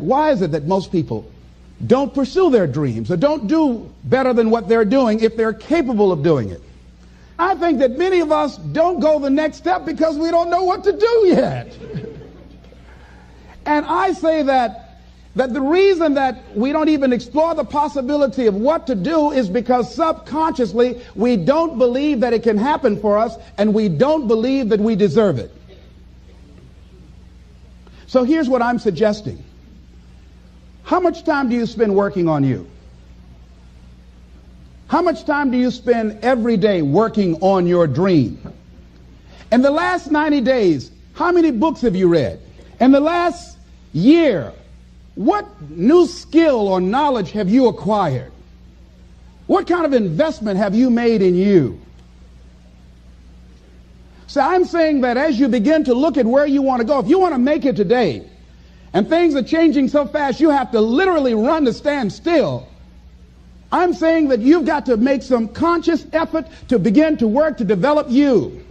Why is it that most people don't pursue their dreams or don't do better than what they're doing if they're capable of doing it? I think that many of us don't go the next step because we don't know what to do yet. And I say that the reason that we don't even explore the possibility of what to do is because subconsciously we don't believe that it can happen for us, and we don't believe that we deserve it. So here's what I'm suggesting. How much time do you spend working on you? How much time do you spend every day working on your dream? In the last 90 days, how many books have you read? In the last year, what new skill or knowledge have you acquired? What kind of investment have you made in you? So I'm saying that as you begin to look at where you want to go, if you want to make it today, and things are changing so fast you have to literally run to stand still, I'm saying that you've got to make some conscious effort to begin to work to develop you.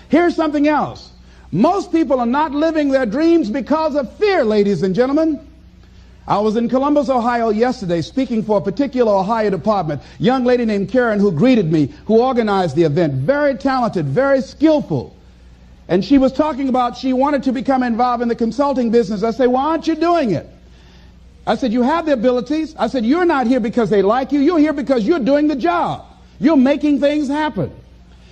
Here's something else. Most people are not living their dreams because of fear, ladies and gentlemen. I was in Columbus, Ohio yesterday speaking for a particular Ohio department. A young lady named Karen who greeted me, who organized the event. Very talented, very skillful. And she was talking about she wanted to become involved in the consulting business. I said, why aren't you doing it? I said, you have the abilities. I said, you're not here because they like you. You're here because you're doing the job. You're making things happen.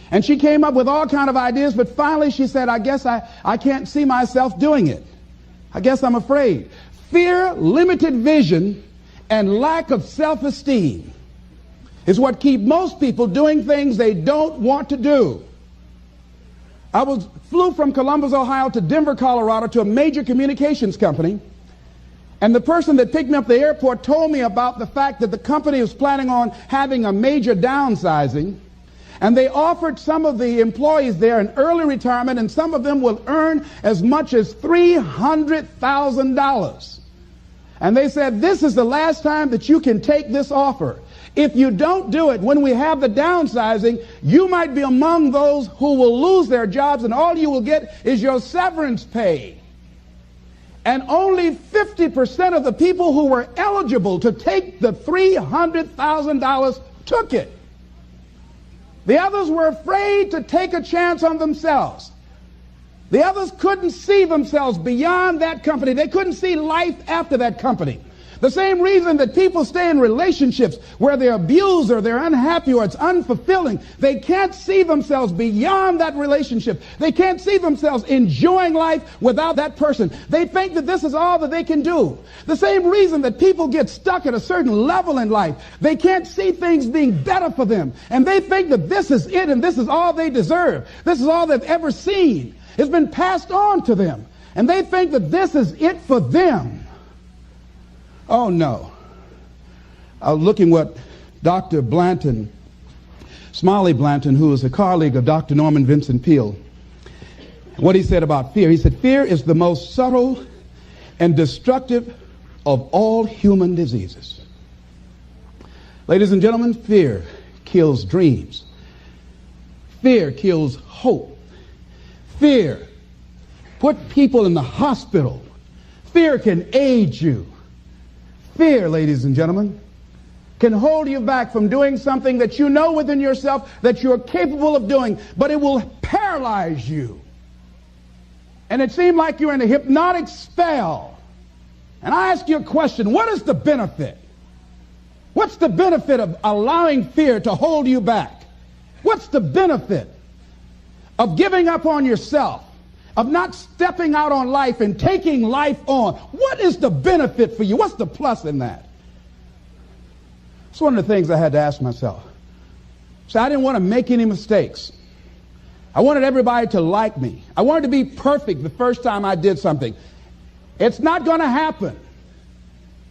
And she came up with all kinds of ideas, but finally she said, I guess I can't see myself doing it. I guess I'm afraid. Fear, limited vision, and lack of self-esteem is what keep most people doing things they don't want to do. I flew from Columbus, Ohio to Denver, Colorado to a major communications company. And the person that picked me up at the airport told me about the fact that the company was planning on having a major downsizing. And they offered some of the employees there an early retirement, and some of them will earn as much as $300,000. And they said, this is the last time that you can take this offer. If you don't do it when we have the downsizing, you might be among those who will lose their jobs, and all you will get is your severance pay. And only 50% of the people who were eligible to take the $300,000 took it. The others were afraid to take a chance on themselves. The others couldn't see themselves beyond that company. They couldn't see life after that company. The same reason that people stay in relationships where they're abused or they're unhappy or it's unfulfilling. They can't see themselves beyond that relationship. They can't see themselves enjoying life without that person. They think that this is all that they can do. The same reason that people get stuck at a certain level in life. They can't see things being better for them. And they think that this is it and this is all they deserve. This is all they've ever seen. It's been passed on to them. And they think that this is it for them. Oh, no. I was looking what Dr. Blanton, Smiley Blanton, who is a colleague of Dr. Norman Vincent Peale, what he said about fear. He said, fear is the most subtle and destructive of all human diseases. Ladies and gentlemen, fear kills dreams. Fear kills hope. Fear put people in the hospital. Fear can age you. Fear, ladies and gentlemen, can hold you back from doing something that you know within yourself that you're capable of doing, but it will paralyze you. And it seemed like you're in a hypnotic spell. And I ask you a question, what is the benefit? What's the benefit of allowing fear to hold you back? What's the benefit of giving up on yourself? Of not stepping out on life and taking life on? What is the benefit for you? What's the plus in that? It's one of the things I had to ask myself. So I didn't want to make any mistakes. I wanted everybody to like me. I wanted to be perfect the first time I did something. It's not going to happen.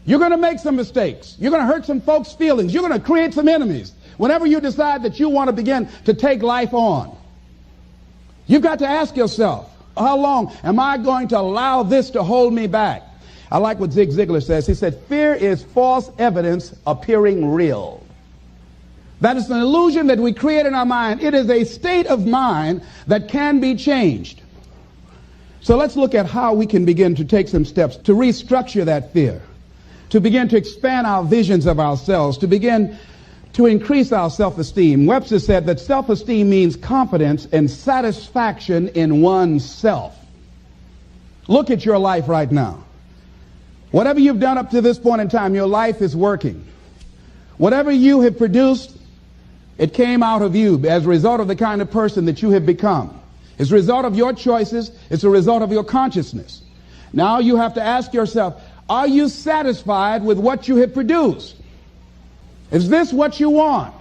You're going to make some mistakes. You're going to hurt some folks' feelings. You're going to create some enemies whenever you decide that you want to begin to take life on. You've got to ask yourself, how long am I going to allow this to hold me back? I like what Zig Ziglar says. He said, fear is false evidence appearing real. That is an illusion that we create in our mind. It is a state of mind that can be changed. So let's look at how we can begin to take some steps to restructure that fear, to begin to expand our visions of ourselves, to begin to increase our self-esteem. Webster said that self-esteem means confidence and satisfaction in oneself. Look at your life right now. Whatever you've done up to this point in time, your life is working. Whatever you have produced, it came out of you as a result of the kind of person that you have become. It's a result of your choices. It's a result of your consciousness. Now you have to ask yourself, are you satisfied with what you have produced? Is this what you want?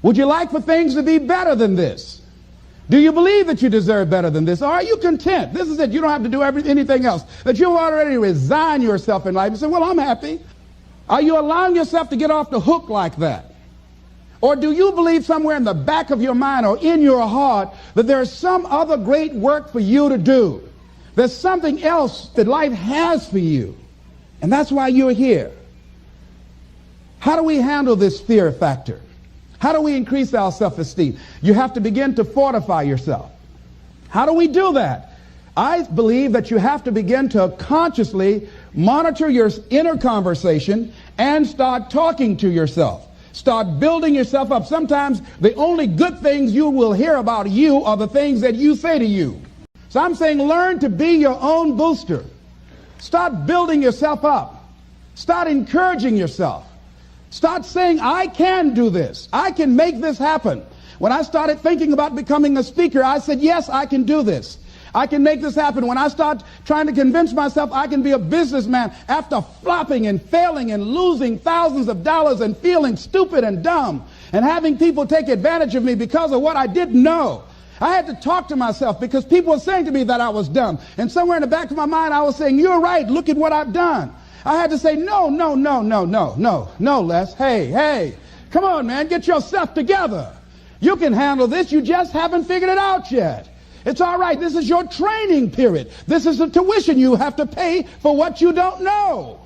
Would you like for things to be better than this? Do you believe that you deserve better than this? Or are you content? This is it. You don't have to do anything else. That you'll already resign yourself in life and say, well, I'm happy. Are you allowing yourself to get off the hook like that? Or do you believe somewhere in the back of your mind or in your heart that there's some other great work for you to do? There's something else that life has for you. And that's why you're here. How do we handle this fear factor? How do we increase our self-esteem? You have to begin to fortify yourself. How do we do that? I believe that you have to begin to consciously monitor your inner conversation and start talking to yourself. Start building yourself up. Sometimes the only good things you will hear about you are the things that you say to you. So I'm saying learn to be your own booster. Start building yourself up. Start encouraging yourself. Start saying, I can do this. I can make this happen. When I started thinking about becoming a speaker, I said, yes, I can do this. I can make this happen. When I start trying to convince myself I can be a businessman after flopping and failing and losing thousands of dollars and feeling stupid and dumb and having people take advantage of me because of what I didn't know. I had to talk to myself because people were saying to me that I was dumb. And somewhere in the back of my mind, I was saying, you're right. Look at what I've done. I had to say, no, Les. Hey, come on, man, get yourself together. You can handle this. You just haven't figured it out yet. It's all right. This is your training period. This is the tuition you have to pay for what you don't know.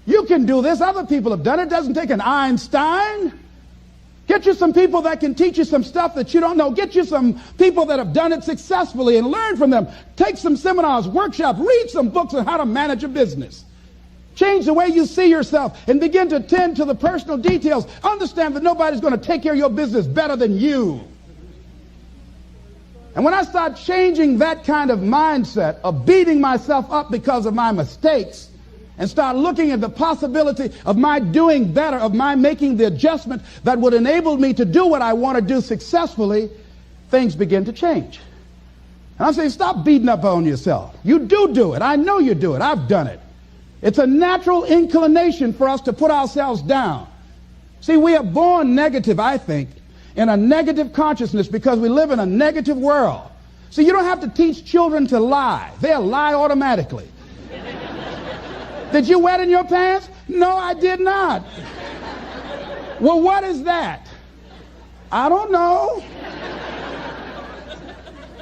You can do this. Other people have done it. It doesn't take an Einstein. Get you some people that can teach you some stuff that you don't know. Get you some people that have done it successfully and learn from them. Take some seminars, workshops, read some books on how to manage a business. Change the way you see yourself and begin to tend to the personal details. Understand that nobody's going to take care of your business better than you. And when I start changing that kind of mindset of beating myself up because of my mistakes and start looking at the possibility of my doing better, of my making the adjustment that would enable me to do what I want to do successfully, things begin to change. And I'm saying, stop beating up on yourself. You do it. I know you do it. I've done it. It's a natural inclination for us to put ourselves down. See, we are born negative, I think, in a negative consciousness because we live in a negative world. See, you don't have to teach children to lie. They'll lie automatically. Did you wet in your pants? No, I did not. Well, what is that? I don't know.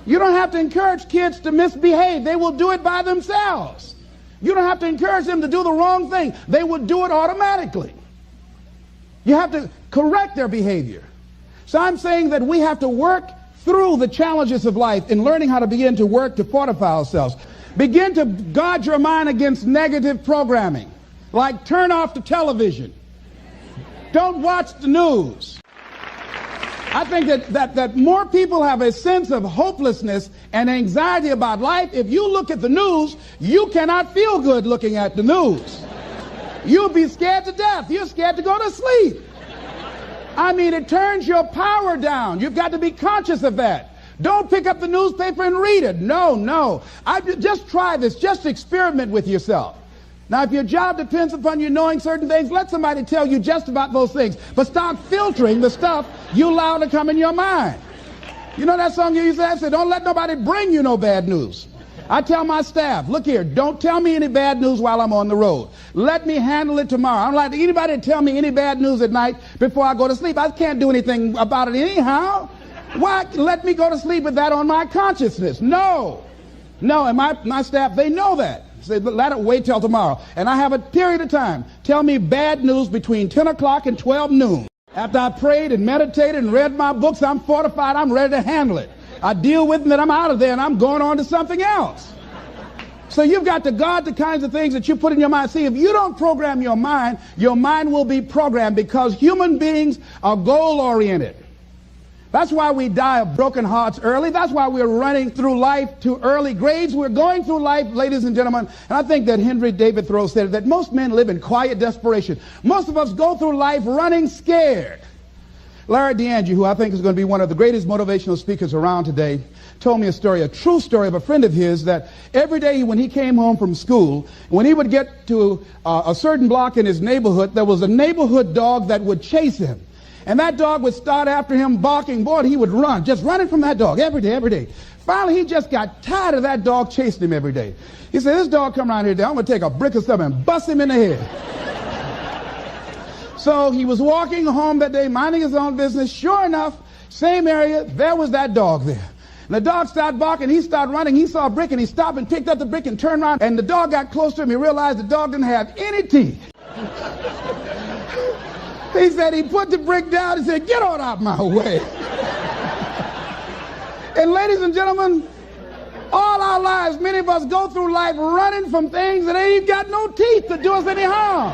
You don't have to encourage kids to misbehave. They will do it by themselves. You don't have to encourage them to do the wrong thing. They will do it automatically. You have to correct their behavior. So I'm saying that we have to work through the challenges of life in learning how to begin to work to fortify ourselves. Begin to guard your mind against negative programming, like turn off the television. Don't watch the news. I think that more people have a sense of hopelessness and anxiety about life. If you look at the news, you cannot feel good looking at the news. You'll be scared to death. You're scared to go to sleep. I mean, it turns your power down. You've got to be conscious of that. Don't pick up the newspaper and read it. No. Just try this. Just experiment with yourself. Now, if your job depends upon you knowing certain things, let somebody tell you just about those things. But start filtering the stuff you allow to come in your mind. You know that song you used to have? Say, don't let nobody bring you no bad news. I tell my staff, look here, don't tell me any bad news while I'm on the road. Let me handle it tomorrow. I don't like anybody to tell me any bad news at night before I go to sleep. I can't do anything about it anyhow. Why let me go to sleep with that on my consciousness? No, and my staff, they know that. Say, let it wait till tomorrow. And I have a period of time. Tell me bad news between 10 o'clock and 12 noon. After I prayed and meditated and read my books, I'm fortified. I'm ready to handle it. I deal with them, and I'm out of there, and I'm going on to something else. So you've got to guard the kinds of things that you put in your mind. See, if you don't program your mind will be programmed, because human beings are goal-oriented. That's why we die of broken hearts early. That's why we're running through life to early grades. We're going through life, ladies and gentlemen, and I think that Henry David Thoreau said that most men live in quiet desperation. Most of us go through life running scared. Larry DeAngie, who I think is going to be one of the greatest motivational speakers around today, told me a story, a true story of a friend of his, that every day when he came home from school, when he would get to a certain block in his neighborhood, there was a neighborhood dog that would chase him. And that dog would start after him barking. Boy, he would run, just running from that dog every day, every day. Finally, he just got tired of that dog chasing him every day. He said, this dog come around here today, I'm going to take a brick or something and bust him in the head. So he was walking home that day, minding his own business. Sure enough, same area, there was that dog there. And the dog started barking, he started running, he saw a brick, and he stopped and picked up the brick and turned around, and the dog got close to him. He realized the dog didn't have any teeth. He said he put the brick down and said, get on out my way. And ladies and gentlemen, all our lives, many of us go through life running from things that ain't got no teeth to do us any harm.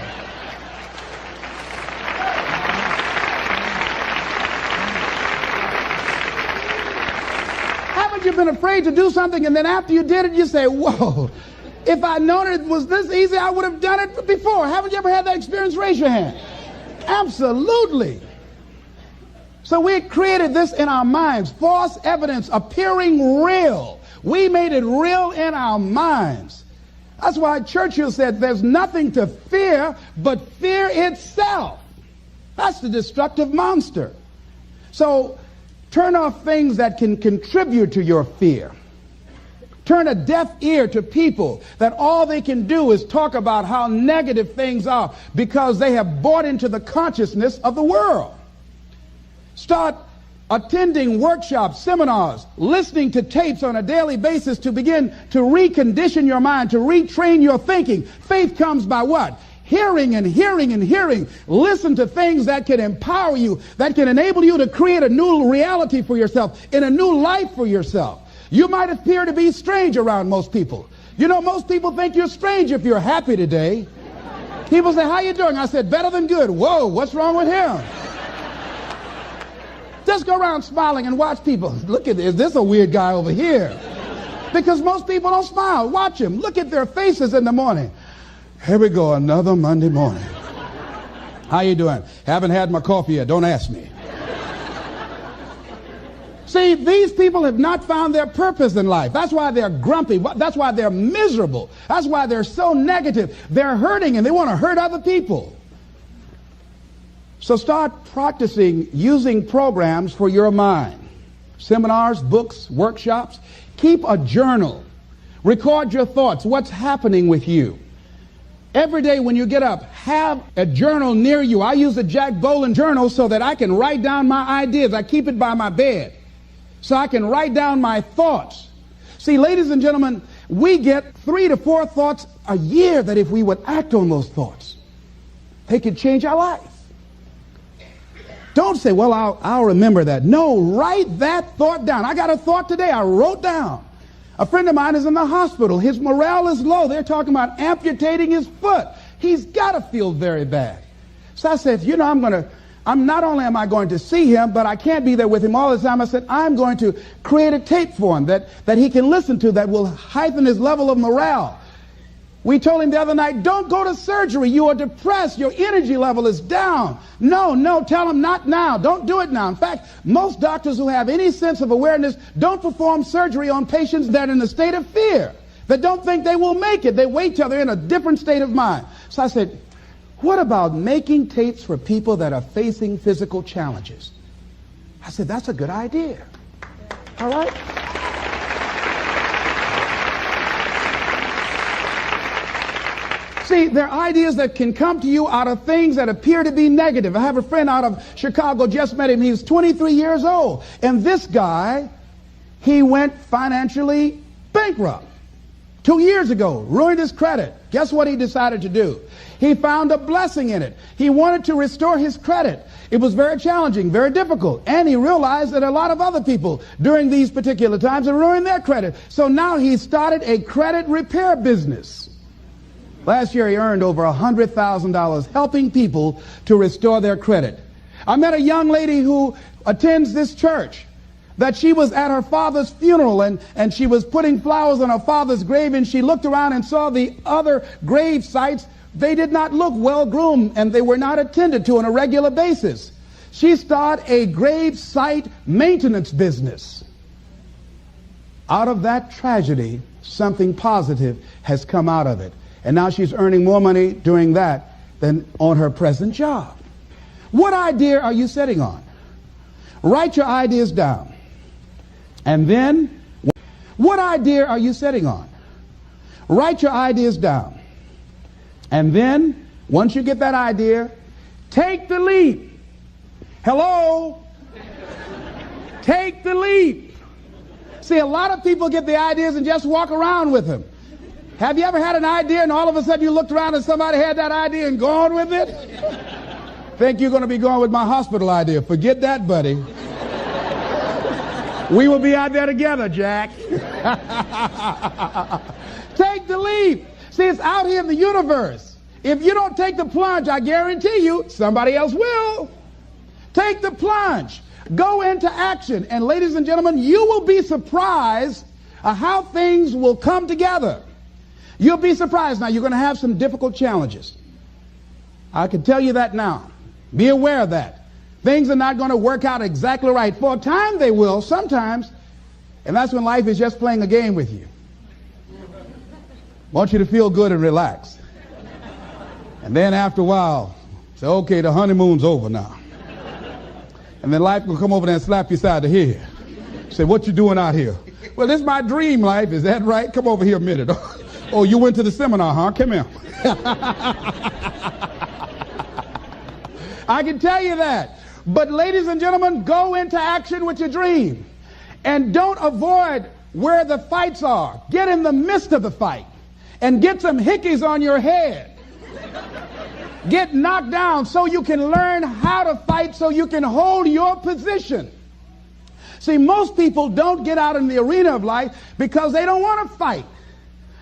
Haven't you been afraid to do something, and then after you did it, you say, whoa, if I'd known it was this easy, I would have done it before. Haven't you ever had that experience? Raise your hand. Absolutely. So we created this in our minds, false evidence appearing real. We made it real in our minds. That's why Churchill said there's nothing to fear but fear itself. That's the destructive monster. So turn off things that can contribute to your fear. Turn a deaf ear to people that all they can do is talk about how negative things are, because they have bought into the consciousness of the world. Start attending workshops, seminars, listening to tapes on a daily basis to begin to recondition your mind, to retrain your thinking. Faith comes by what? Hearing and hearing and hearing. Listen to things that can empower you, that can enable you to create a new reality for yourself, and a new life for yourself. You might appear to be strange around most people. You know, most people think you're strange if you're happy today. People say, how you doing? I said, better than good. Whoa, what's wrong with him? Just go around smiling and watch people. Look at this. Is this a weird guy over here? Because most people don't smile. Watch them. Look at their faces in the morning. Here we go, another Monday morning. How you doing? Haven't had my coffee yet. Don't ask me. See, these people have not found their purpose in life. That's why they're grumpy. That's why they're miserable. That's why they're so negative. They're hurting, and they want to hurt other people. So start practicing using programs for your mind. Seminars, books, workshops. Keep a journal. Record your thoughts. What's happening with you? Every day when you get up, have a journal near you. I use the Jack Boland journal so that I can write down my ideas. I keep it by my bed so I can write down my thoughts. See, ladies and gentlemen, we get 3 to 4 thoughts a year that if we would act on those thoughts, they could change our life. Don't say, well, I'll remember that. No, write that thought down. I got a thought today I wrote down. A friend of mine is in the hospital. His morale is low. They're talking about amputating his foot. He's got to feel very bad. So I said, you know, not only am I going to see him, but I can't be there with him all the time. I said, I'm going to create a tape for him that he can listen to that will heighten his level of morale. We told him the other night, don't go to surgery. You are depressed. Your energy level is down. No, tell him not now. Don't do it now. In fact, most doctors who have any sense of awareness don't perform surgery on patients that are in a state of fear, that don't think they will make it. They wait till they're in a different state of mind. So I said, what about making tapes for people that are facing physical challenges? I said, that's a good idea. All right? See, there are ideas that can come to you out of things that appear to be negative. I have a friend out of Chicago, just met him. He's 23 years old. And this guy, he went financially bankrupt 2 years ago, ruined his credit. Guess what he decided to do? He found a blessing in it. He wanted to restore his credit. It was very challenging, very difficult. And he realized that a lot of other people during these particular times had ruined their credit. So now he started a credit repair business. Last year he earned over $100,000 helping people to restore their credit. I met a young lady who attends this church, that she was at her father's funeral and she was putting flowers on her father's grave, and she looked around and saw the other grave sites. They did not look well groomed and they were not attended to on a regular basis. She started a grave site maintenance business. Out of that tragedy, something positive has come out of it. And now she's earning more money doing that than on her present job. What idea are you sitting on? Write your ideas down. And then, what idea are you sitting on? Write your ideas down. And then, once you get that idea, take the leap. Hello? Take the leap. See, a lot of people get the ideas and just walk around with them. Have you ever had an idea and all of a sudden you looked around and somebody had that idea and gone with it? Think you're going to be going with my hospital idea. Forget that, buddy. We will be out there together, Jack. Take the leap. See, it's out here in the universe. If you don't take the plunge, I guarantee you, somebody else will. Take the plunge. Go into action. And ladies and gentlemen, you will be surprised at how things will come together. You'll be surprised. Now, you're going to have some difficult challenges. I can tell you that now. Be aware of that. Things are not going to work out exactly right. For a time they will, sometimes. And that's when life is just playing a game with you. Want you to feel good and relax. And then after a while, say, okay, the honeymoon's over now. And then life will come over there and slap you side the head. Say, what you doing out here? Well, this is my dream life. Is that right? Come over here a minute. Oh, you went to the seminar, huh? Come here. I can tell you that. But ladies and gentlemen, go into action with your dream. And don't avoid where the fights are. Get in the midst of the fight. And get some hickeys on your head. Get knocked down so you can learn how to fight, so you can hold your position. See, most people don't get out in the arena of life because they don't want to fight.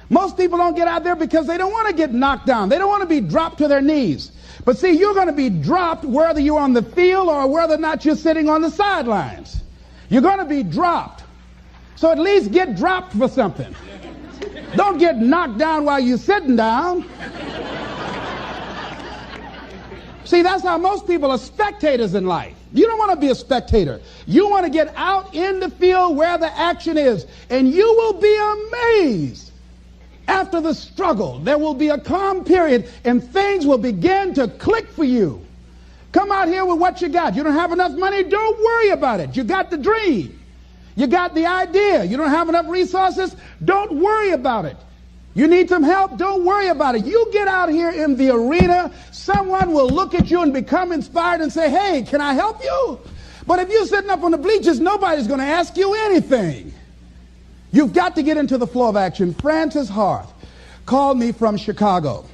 Most people don't get out there because they don't want to get knocked down. They don't want to be dropped to their knees. But see, you're going to be dropped whether you're on the field or whether or not you're sitting on the sidelines. You're going to be dropped. So at least get dropped for something. Don't get knocked down while you're sitting down. See, that's how most people are spectators in life. You don't want to be a spectator. You want to get out in the field where the action is. And you will be amazed. After the struggle, there will be a calm period and things will begin to click for you. Come out here with what you got. You don't have enough money? Don't worry about it. You got the dream. You got the idea. You don't have enough resources? Don't worry about it. You need some help? Don't worry about it. You get out here in the arena, someone will look at you and become inspired and say, hey, can I help you? But if you're sitting up on the bleachers, nobody's going to ask you anything. You've got to get into the flow of action. Frances Harth called me from Chicago.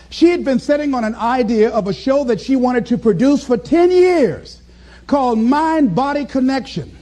She had been sitting on an idea of a show that she wanted to produce for 10 years called Mind-Body Connection.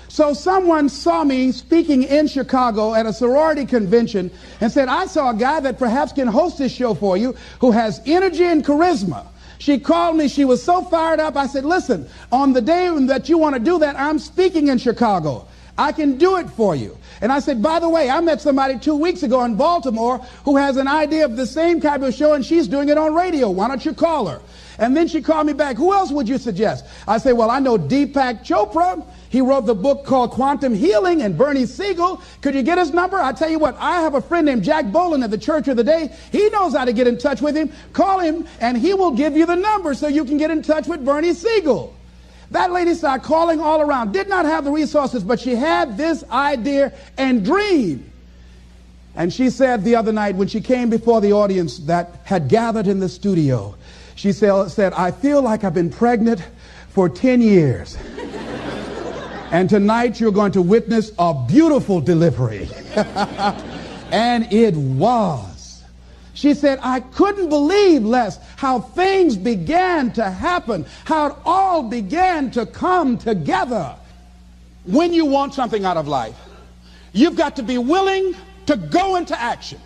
So someone saw me speaking in Chicago at a sorority convention and said, I saw a guy that perhaps can host this show for you who has energy and charisma. She called me. She was so fired up. I said, listen, on the day that you want to do that, I'm speaking in Chicago. I can do it for you. And I said, by the way, I met somebody 2 weeks ago in Baltimore who has an idea of the same type of show, and she's doing it on radio. Why don't you call her? And then she called me back. Who else would you suggest? I said, well, I know Deepak Chopra. He wrote the book called Quantum Healing, and Bernie Siegel. Could you get his number? I tell you what, I have a friend named Jack Boland at the Church of the Day. He knows how to get in touch with him. Call him, and he will give you the number so you can get in touch with Bernie Siegel. That lady started calling all around, did not have the resources, but she had this idea and dream. And she said the other night when she came before the audience that had gathered in the studio, she said, I feel like I've been pregnant for 10 years. And tonight you're going to witness a beautiful delivery. And it was. She said, I couldn't believe, Les, how things began to happen, how it all began to come together. When you want something out of life, you've got to be willing to go into action.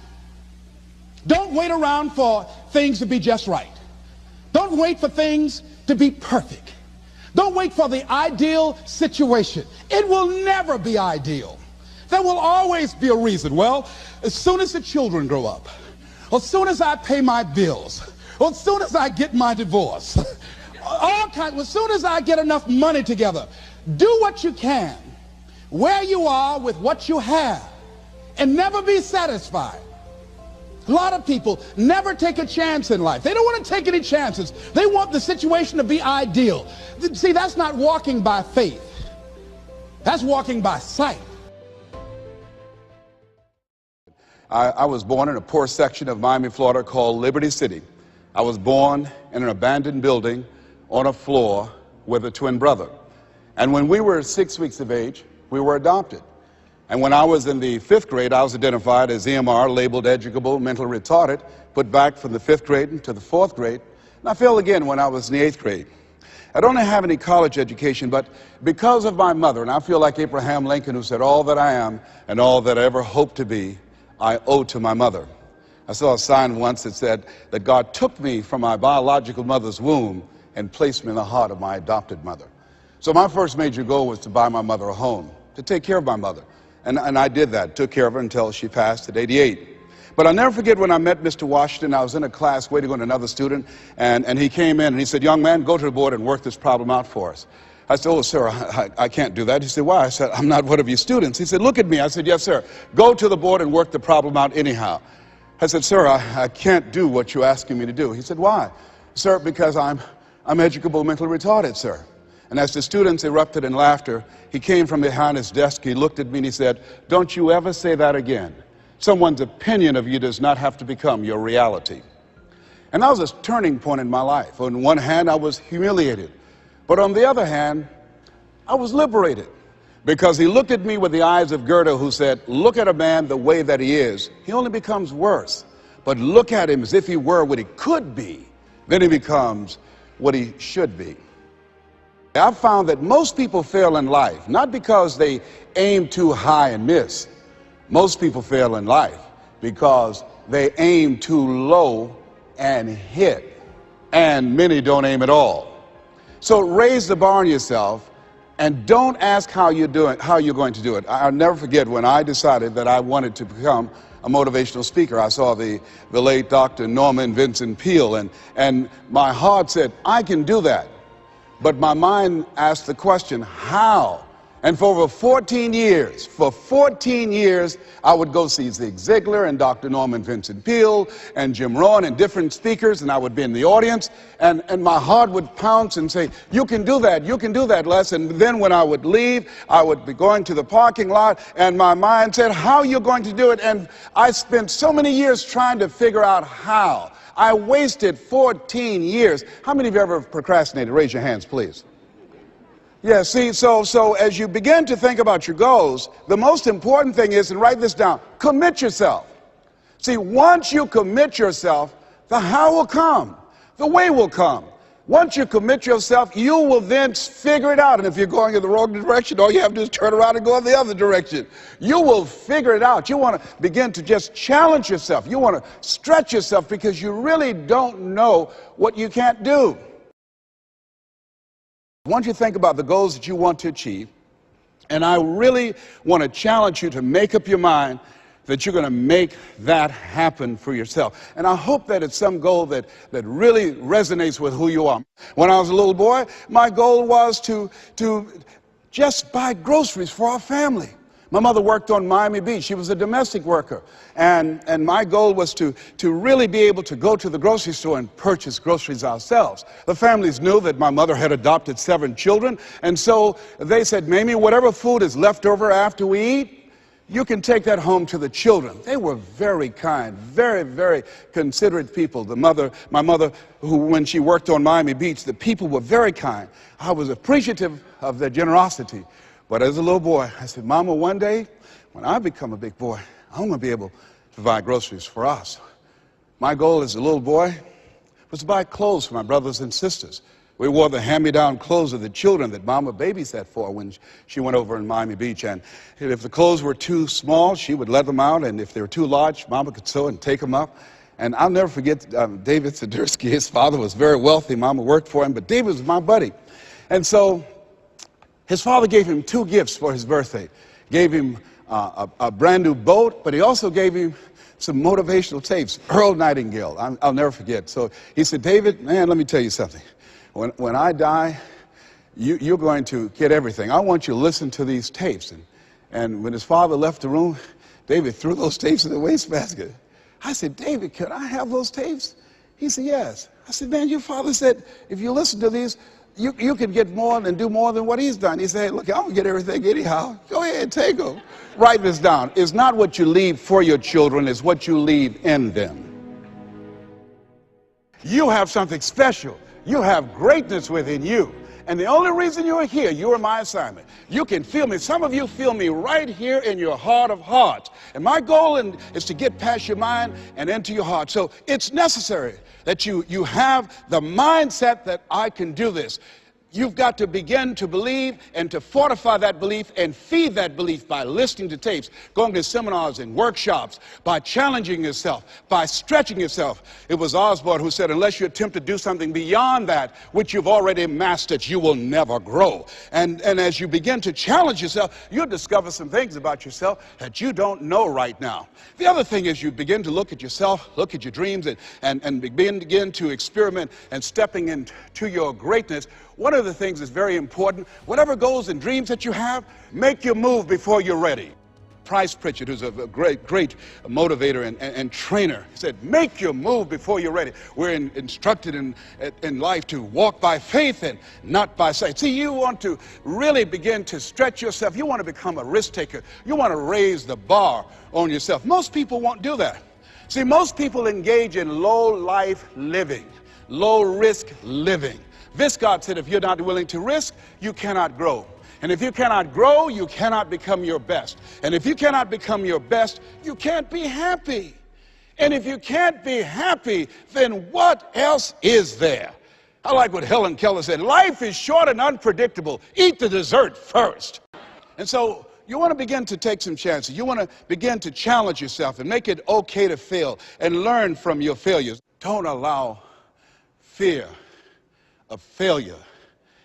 Don't wait around for things to be just right. Don't wait for things to be perfect. Don't wait for the ideal situation. It will never be ideal. There will always be a reason. Well, as soon as the children grow up, or as soon as I pay my bills, or as soon as I get my divorce, as soon as I get enough money together, do what you can, where you are with what you have, and never be satisfied. A lot of people never take a chance in life. They don't want to take any chances. They want the situation to be ideal. See, that's not walking by faith. That's walking by sight. I was born in a poor section of Miami, Florida called Liberty City. I was born in an abandoned building on a floor with a twin brother. And when we were 6 weeks of age, we were adopted. And when I was in the 5th grade, I was identified as EMR, labeled educable, mentally retarded, put back from the 5th grade into the 4th grade. And I failed again when I was in the 8th grade. I don't have any college education, but because of my mother, and I feel like Abraham Lincoln, who said, all that I am and all that I ever hope to be, I owe to my mother. I saw a sign once that said that God took me from my biological mother's womb and placed me in the heart of my adopted mother. So my first major goal was to buy my mother a home, to take care of my mother. And I did that, took care of her until she passed at 88. But I'll never forget when I met Mr. Washington. I was in a class waiting on another student, and he came in and he said, young man, go to the board and work this problem out for us. I said, oh, sir, I can't do that. He said, why? I said, I'm not one of your students. He said, look at me. I said, yes, sir. Go to the board and work the problem out anyhow. I said, sir, I can't do what you're asking me to do. He said, why? Sir, because I'm educable, mentally retarded, sir. And as the students erupted in laughter, he came from behind his desk, he looked at me and he said, don't you ever say that again. Someone's opinion of you does not have to become your reality. And that was a turning point in my life. On one hand, I was humiliated. But on the other hand, I was liberated. Because he looked at me with the eyes of Goethe, who said, look at a man the way that he is. He only becomes worse. But look at him as if he were what he could be. Then he becomes what he should be. I've found that most people fail in life, not because they aim too high and miss. Most people fail in life because they aim too low and hit. And many don't aim at all. So raise the bar on yourself and don't ask how you're going to do it. I'll never forget when I decided that I wanted to become a motivational speaker. I saw the late Dr. Norman Vincent Peale, and my heart said, I can do that. But my mind asked the question, how? And for over 14 years, I would go see Zig Ziglar and Dr. Norman Vincent Peale and Jim Rohn and different speakers, and I would be in the audience, and my heart would pounce and say, you can do that, Les. And then when I would leave, I would be going to the parking lot, and my mind said, how are you going to do it? And I spent so many years trying to figure out how. I wasted 14 years. How many of you ever procrastinated? Raise your hands, please. Yeah, see, so as you begin to think about your goals, the most important thing is, and write this down, commit yourself. See, once you commit yourself, the how will come, the way will come. Once you commit yourself, you will then figure it out. And if you're going in the wrong direction, all you have to do is turn around and go in the other direction. You will figure it out. You want to begin to just challenge yourself. You want to stretch yourself because you really don't know what you can't do. Once you think about the goals that you want to achieve, and I really want to challenge you to make up your mind that you're going to make that happen for yourself. And I hope that it's some goal that really resonates with who you are. When I was a little boy, my goal was to just buy groceries for our family. My mother worked on Miami Beach. She was a domestic worker. And my goal was to really be able to go to the grocery store and purchase groceries ourselves. The families knew that my mother had adopted 7 children. And so they said, Mamie, whatever food is left over after we eat, you can take that home to the children. They were very kind, very, very considerate people. My mother, who when she worked on Miami Beach, the people were very kind. I was appreciative of their generosity. But as a little boy, I said, Mama, one day, when I become a big boy, I'm going to be able to buy groceries for us. My goal as a little boy was to buy clothes for my brothers and sisters. We wore the hand-me-down clothes of the children that Mama babysat for when she went over in Miami Beach. And if the clothes were too small, she would let them out. And if they were too large, Mama could sew and take them up. And I'll never forget David Sidursky. His father was very wealthy. Mama worked for him, but David was my buddy. And so his father gave him 2 gifts for his birthday. Gave him a brand new boat, but he also gave him some motivational tapes. Earl Nightingale, I'll never forget. So he said, David, man, let me tell you something. When I die, you're going to get everything. I want you to listen to these tapes. And when his father left the room, David threw those tapes in the wastebasket. I said, David, could I have those tapes? He said, yes. I said, man, your father said, if you listen to these, you can get more and do more than what he's done. He said, hey, look, I'm going to get everything anyhow. Go ahead, take them. Write this down. It's not what you leave for your children, it's what you leave in them. You have something special. You have greatness within you. And the only reason you're here, you are my assignment. You can feel me. Some of you feel me right here in your heart of hearts. And my goal is to get past your mind and into your heart. So it's necessary that you have the mindset that I can do this. You've got to begin to believe and to fortify that belief and feed that belief by listening to tapes, going to seminars and workshops, by challenging yourself, by stretching yourself. It was Osborne who said, unless you attempt to do something beyond that which you've already mastered, you will never grow. And as you begin to challenge yourself, you'll discover some things about yourself that you don't know right now. The other thing is you begin to look at yourself, look at your dreams, and begin to experiment and stepping into your greatness. One of the things that's very important, whatever goals and dreams that you have, make your move before you're ready. Price Pritchett, who's a great motivator and trainer, said, make your move before you're ready. We're instructed in life to walk by faith and not by sight. See, you want to really begin to stretch yourself. You want to become a risk taker. You want to raise the bar on yourself. Most people won't do that. See, most people engage in low-life living, low-risk living. Viscott said, if you're not willing to risk, you cannot grow. And if you cannot grow, you cannot become your best. And if you cannot become your best, you can't be happy. And if you can't be happy, then what else is there? I like what Helen Keller said, life is short and unpredictable. Eat the dessert first. And so you want to begin to take some chances. You want to begin to challenge yourself and make it okay to fail and learn from your failures. Don't allow fear of failure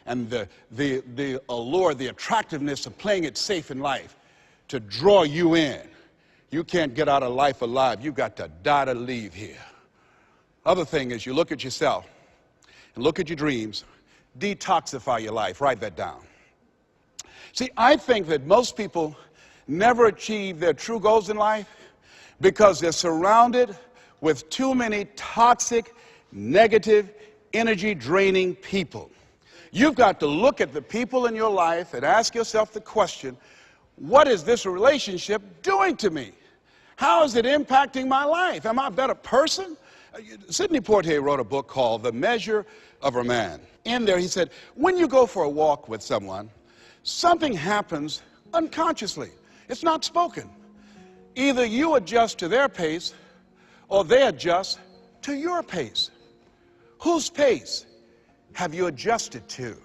and the allure, the attractiveness of playing it safe in life to draw you in. You can't get out of life alive. You've got to die to leave here. Other thing is you look at yourself and look at your dreams, detoxify your life. Write that down. See, I think that most people never achieve their true goals in life because they're surrounded with too many toxic, negative, energy-draining people. You've got to look at the people in your life and ask yourself the question, what is this relationship doing to me? How is it impacting my life? Am I a better person? Sidney Poitier wrote a book called The Measure of a Man. In there he said, when you go for a walk with someone, something happens unconsciously. It's not spoken. Either you adjust to their pace or they adjust to your pace. Whose pace have you adjusted to?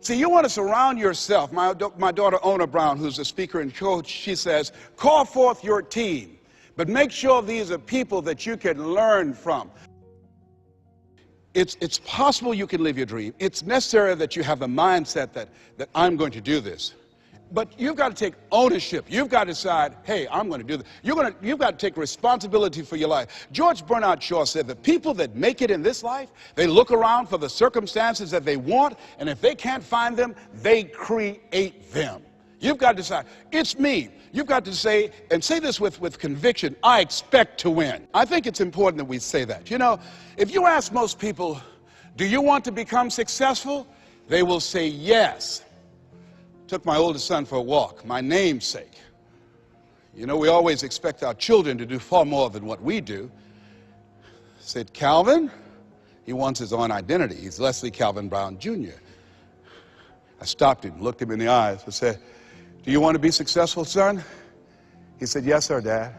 See, you want to surround yourself. My daughter, Ona Brown, who's a speaker and coach, she says, call forth your team, but make sure these are people that you can learn from. It's possible you can live your dream. It's necessary that you have the mindset that I'm going to do this. But you've got to take ownership. You've got to decide, hey, I'm going to do this. You've got to take responsibility for your life. George Bernard Shaw said the people that make it in this life, they look around for the circumstances that they want, and if they can't find them, they create them. You've got to decide, it's me. You've got to say, and say this with conviction, I expect to win. I think it's important that we say that. You know, if you ask most people, do you want to become successful? They will say yes. Took my oldest son for a walk, my namesake. You know, we always expect our children to do far more than what we do. Said, Calvin, he wants his own identity. He's Leslie Calvin Brown, Jr. I stopped him, looked him in the eyes, and said, do you want to be successful, son? He said, yes, sir, Dad.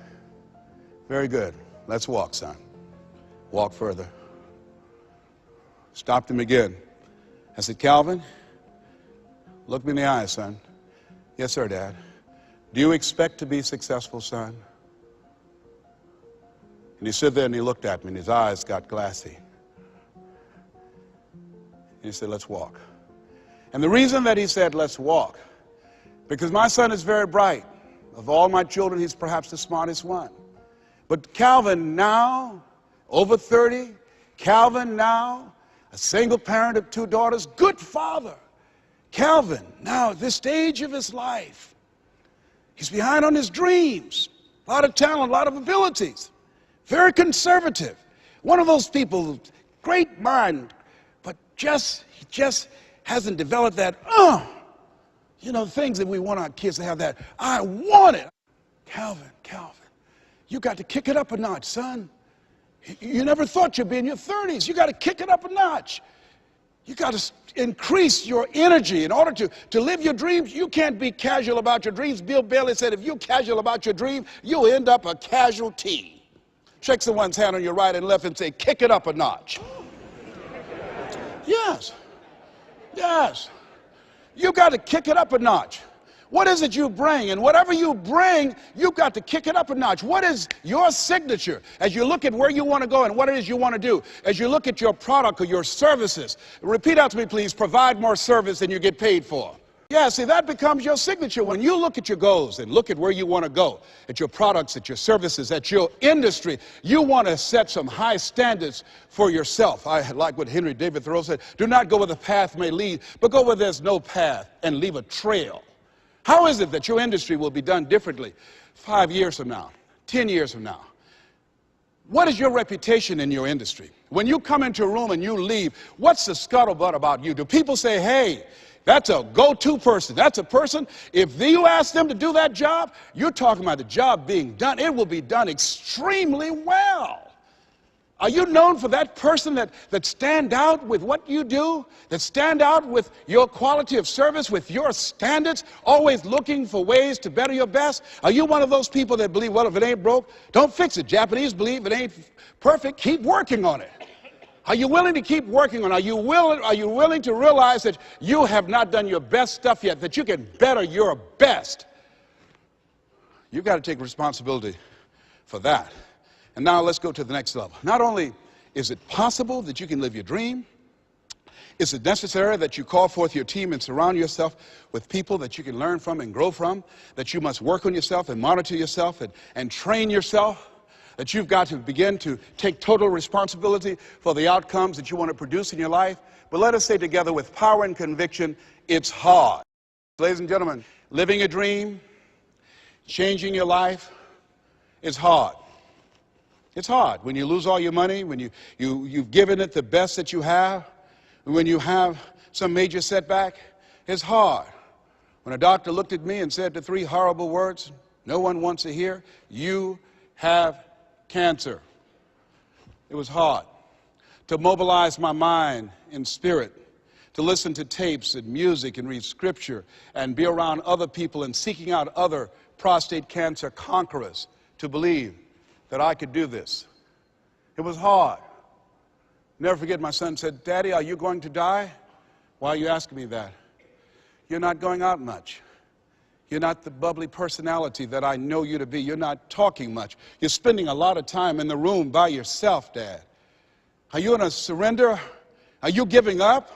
Very good. let's walk, son. Walk further. Stopped him again. I said, Calvin, look me in the eyes, son. Yes, sir, Dad. Do you expect to be successful, son? And he stood there and he looked at me and his eyes got glassy. And he said, let's walk. And the reason that he said, let's walk, because my son is very bright. Of all my children, he's perhaps the smartest one. But Calvin now, over 30, Calvin now, a single parent of 2 daughters, good father. Calvin, now at this stage of his life, he's behind on his dreams. A lot of talent, a lot of abilities. Very conservative. One of those people, great mind, but he just hasn't developed that, things that we want our kids to have, that, I want it. Calvin, you got to kick it up a notch, son. You never thought you'd be in your 30s. You got to kick it up a notch. You got to increase your energy in order to live your dreams. You can't be casual about your dreams. Bill Bailey said, if you're casual about your dream, you'll end up a casualty. Shake someone's hand on your right and left and say, kick it up a notch. Yes. You got to kick it up a notch. What is it you bring? And whatever you bring, you've got to kick it up a notch. What is your signature as you look at where you want to go and what it is you want to do? As you look at your product or your services, repeat out to me, please, provide more service than you get paid for. Yeah, see, that becomes your signature. When you look at your goals and look at where you want to go, at your products, at your services, at your industry, you want to set some high standards for yourself. I like what Henry David Thoreau said, do not go where the path may lead, but go where there's no path and leave a trail. How is it that your industry will be done differently 5 years from now, 10 years from now? What is your reputation in your industry? When you come into a room and you leave, what's the scuttlebutt about you? Do people say, hey, that's a go-to person. That's a person, if you ask them to do that job, you're talking about the job being done. It will be done extremely well. Are you known for that person that stand out with what you do, that stand out with your quality of service, with your standards, always looking for ways to better your best? Are you one of those people that believe, well, if it ain't broke, don't fix it? Japanese believe it ain't perfect, keep working on it. Are you willing to keep working on it? Are you willing to realize that you have not done your best stuff yet, that you can better your best? You've got to take responsibility for that. And now let's go to the next level. Not only is it possible that you can live your dream, is it necessary that you call forth your team and surround yourself with people that you can learn from and grow from, that you must work on yourself and monitor yourself and train yourself, that you've got to begin to take total responsibility for the outcomes that you want to produce in your life. But let us say together with power and conviction, it's hard. Ladies and gentlemen, living a dream, changing your life, is hard. It's hard when you lose all your money, when you've given it the best that you have, when you have some major setback. It's hard. When a doctor looked at me and said the 3 horrible words no one wants to hear, you have cancer. It was hard to mobilize my mind and spirit, to listen to tapes and music and read scripture and be around other people and seeking out other prostate cancer conquerors to believe that I could do this. It was hard. Never forget, my son said, Daddy, are you going to die? Why are you asking me that? You're not going out much. You're not the bubbly personality that I know you to be. You're not talking much. You're spending a lot of time in the room by yourself, Dad. Are you going to surrender? Are you giving up?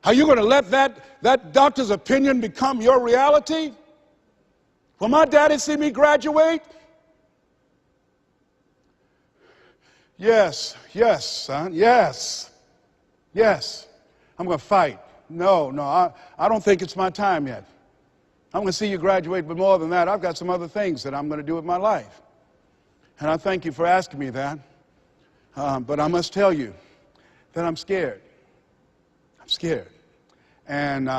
Are you going to let that doctor's opinion become your reality? Will my daddy see me graduate? Yes, son, yes. I'm going to fight. No, I don't think it's my time yet. I'm going to see you graduate, but more than that, I've got some other things that I'm going to do with my life. And I thank you for asking me that. But I must tell you that I'm scared. I'm scared. And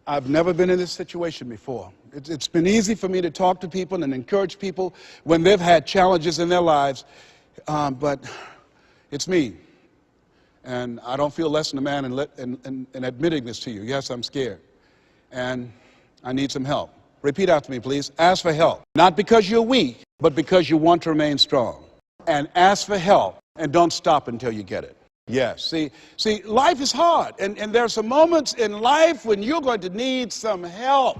I've never been in this situation before. It's been easy for me to talk to people and encourage people when they've had challenges in their lives. But it's me. And I don't feel less than a man in admitting this to you. Yes, I'm scared. And I need some help. Repeat after me, please. Ask for help. Not because you're weak, but because you want to remain strong. and ask for help, and don't stop until you get it. Yes, see, life is hard, and there are some moments in life when you're going to need some help.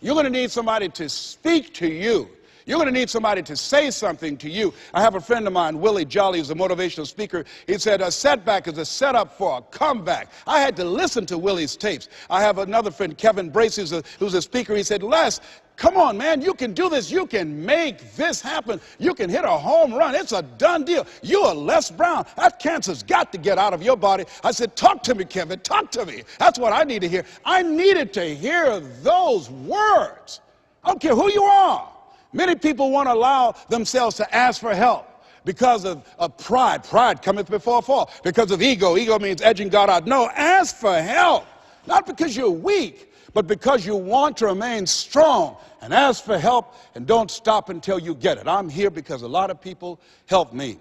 You're going to need somebody to speak to you. You're going to need somebody to say something to you. I have a friend of mine, Willie Jolly, who's a motivational speaker. He said, a setback is a setup for a comeback. I had to listen to Willie's tapes. I have another friend, Kevin Brace, who's a speaker. He said, Les, come on, man, you can do this. You can make this happen. You can hit a home run. It's a done deal. You are Les Brown. That cancer's got to get out of your body. I said, talk to me, Kevin, talk to me. That's what I need to hear. I needed to hear those words. I don't care who you are. Many people won't allow themselves to ask for help because of pride. Pride cometh before a fall. Because of ego. Ego means edging God out. No, ask for help. Not because you're weak, but because you want to remain strong. And ask for help and don't stop until you get it. I'm here because a lot of people helped me.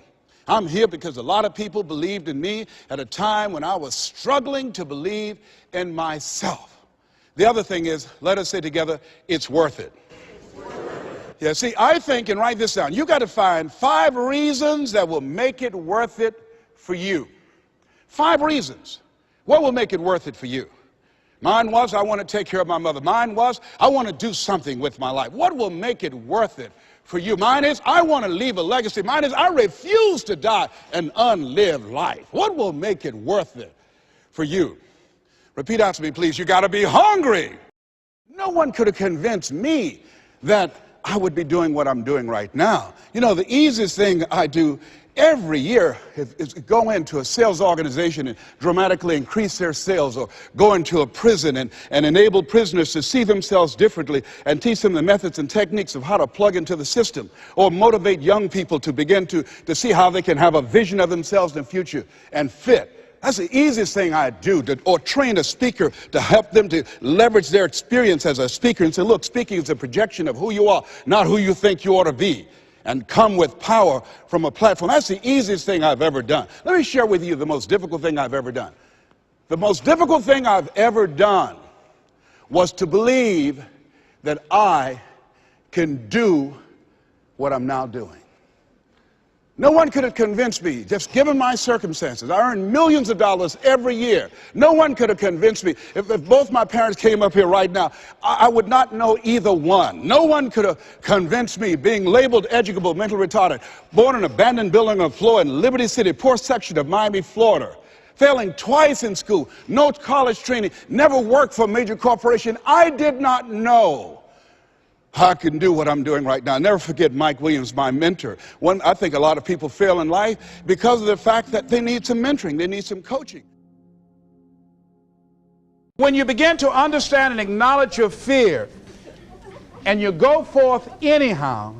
I'm here because a lot of people believed in me at a time when I was struggling to believe in myself. The other thing is, let us say together, it's worth it. Yeah, see, I think, and write this down, you got to find 5 reasons that will make it worth it for you. 5 reasons. What will make it worth it for you? Mine was, I want to take care of my mother. Mine was, I want to do something with my life. What will make it worth it for you? Mine is, I want to leave a legacy. Mine is, I refuse to die an unlived life. What will make it worth it for you? Repeat after me, please. You got to be hungry. No one could have convinced me that I would be doing what I'm doing right now. You know, the easiest thing I do every year is go into a sales organization and dramatically increase their sales, or go into a prison and enable prisoners to see themselves differently and teach them the methods and techniques of how to plug into the system, or motivate young people to begin to see how they can have a vision of themselves in the future and fit. That's the easiest thing I do, or train a speaker to help them to leverage their experience as a speaker and say, look, speaking is a projection of who you are, not who you think you ought to be, and come with power from a platform. That's the easiest thing I've ever done. Let me share with you the most difficult thing I've ever done. The most difficult thing I've ever done was to believe that I can do what I'm now doing. No one could have convinced me, just given my circumstances. I earn millions of dollars every year. No one could have convinced me. If both my parents came up here right now, I would not know either one. No one could have convinced me, being labeled educable, mentally retarded, born in an abandoned building on the floor in Liberty City, poor section of Miami, Florida, failing twice in school, no college training, never worked for a major corporation. I did not know I can do what I'm doing right now. I'll never forget Mike Williams, my mentor. I think a lot of people fail in life because of the fact that they need some mentoring, they need some coaching. When you begin to understand and acknowledge your fear, and you go forth anyhow,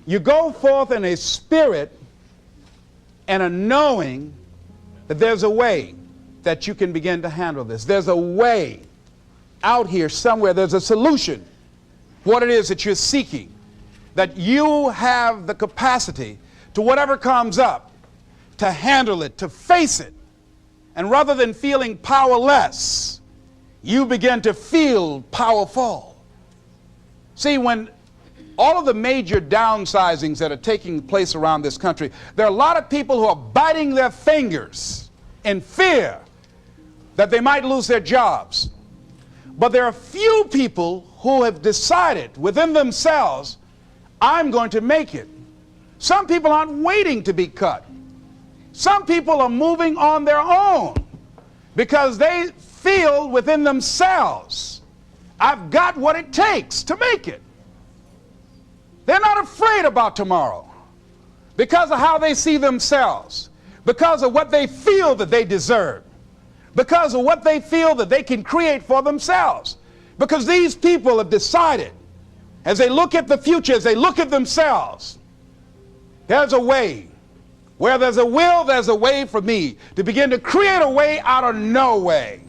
you go forth in a spirit and a knowing that there's a way that you can begin to handle this. There's a way out here somewhere. There's a solution. What it is that you're seeking, that you have the capacity to whatever comes up, to handle it, to face it. And rather than feeling powerless, you begin to feel powerful. See, when all of the major downsizings that are taking place around this country, there are a lot of people who are biting their fingers in fear that they might lose their jobs. But there are few people who have decided within themselves, I'm going to make it. Some people aren't waiting to be cut. Some people are moving on their own because they feel within themselves, I've got what it takes to make it. They're not afraid about tomorrow because of how they see themselves, because of what they feel that they deserve, because of what they feel that they can create for themselves. Because these people have decided, as they look at the future, as they look at themselves, there's a way. Where there's a will, there's a way for me to begin to create a way out of no way.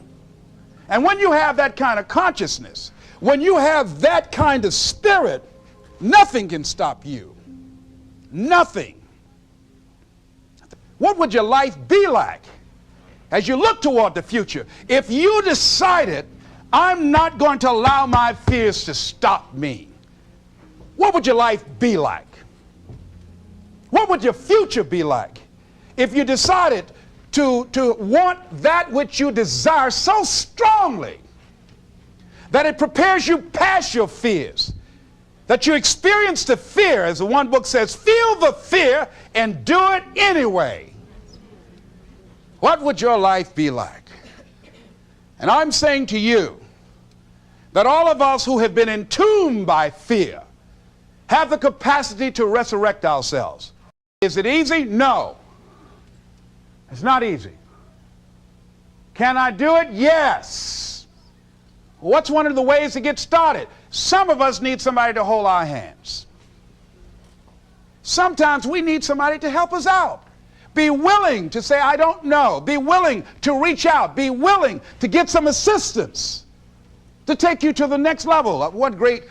And when you have that kind of consciousness, when you have that kind of spirit, nothing can stop you. Nothing. What would your life be like as you look toward the future if you decided, I'm not going to allow my fears to stop me? What would your life be like? What would your future be like if you decided to want that which you desire so strongly that it prepares you past your fears, that you experience the fear, as the one book says, feel the fear and do it anyway? What would your life be like? And I'm saying to you that all of us who have been entombed by fear have the capacity to resurrect ourselves. Is it easy? No. It's not easy. Can I do it? Yes. What's one of the ways to get started? Some of us need somebody to hold our hands. Sometimes we need somebody to help us out. Be willing to say, I don't know. Be willing to reach out. Be willing to get some assistance to take you to the next level. One great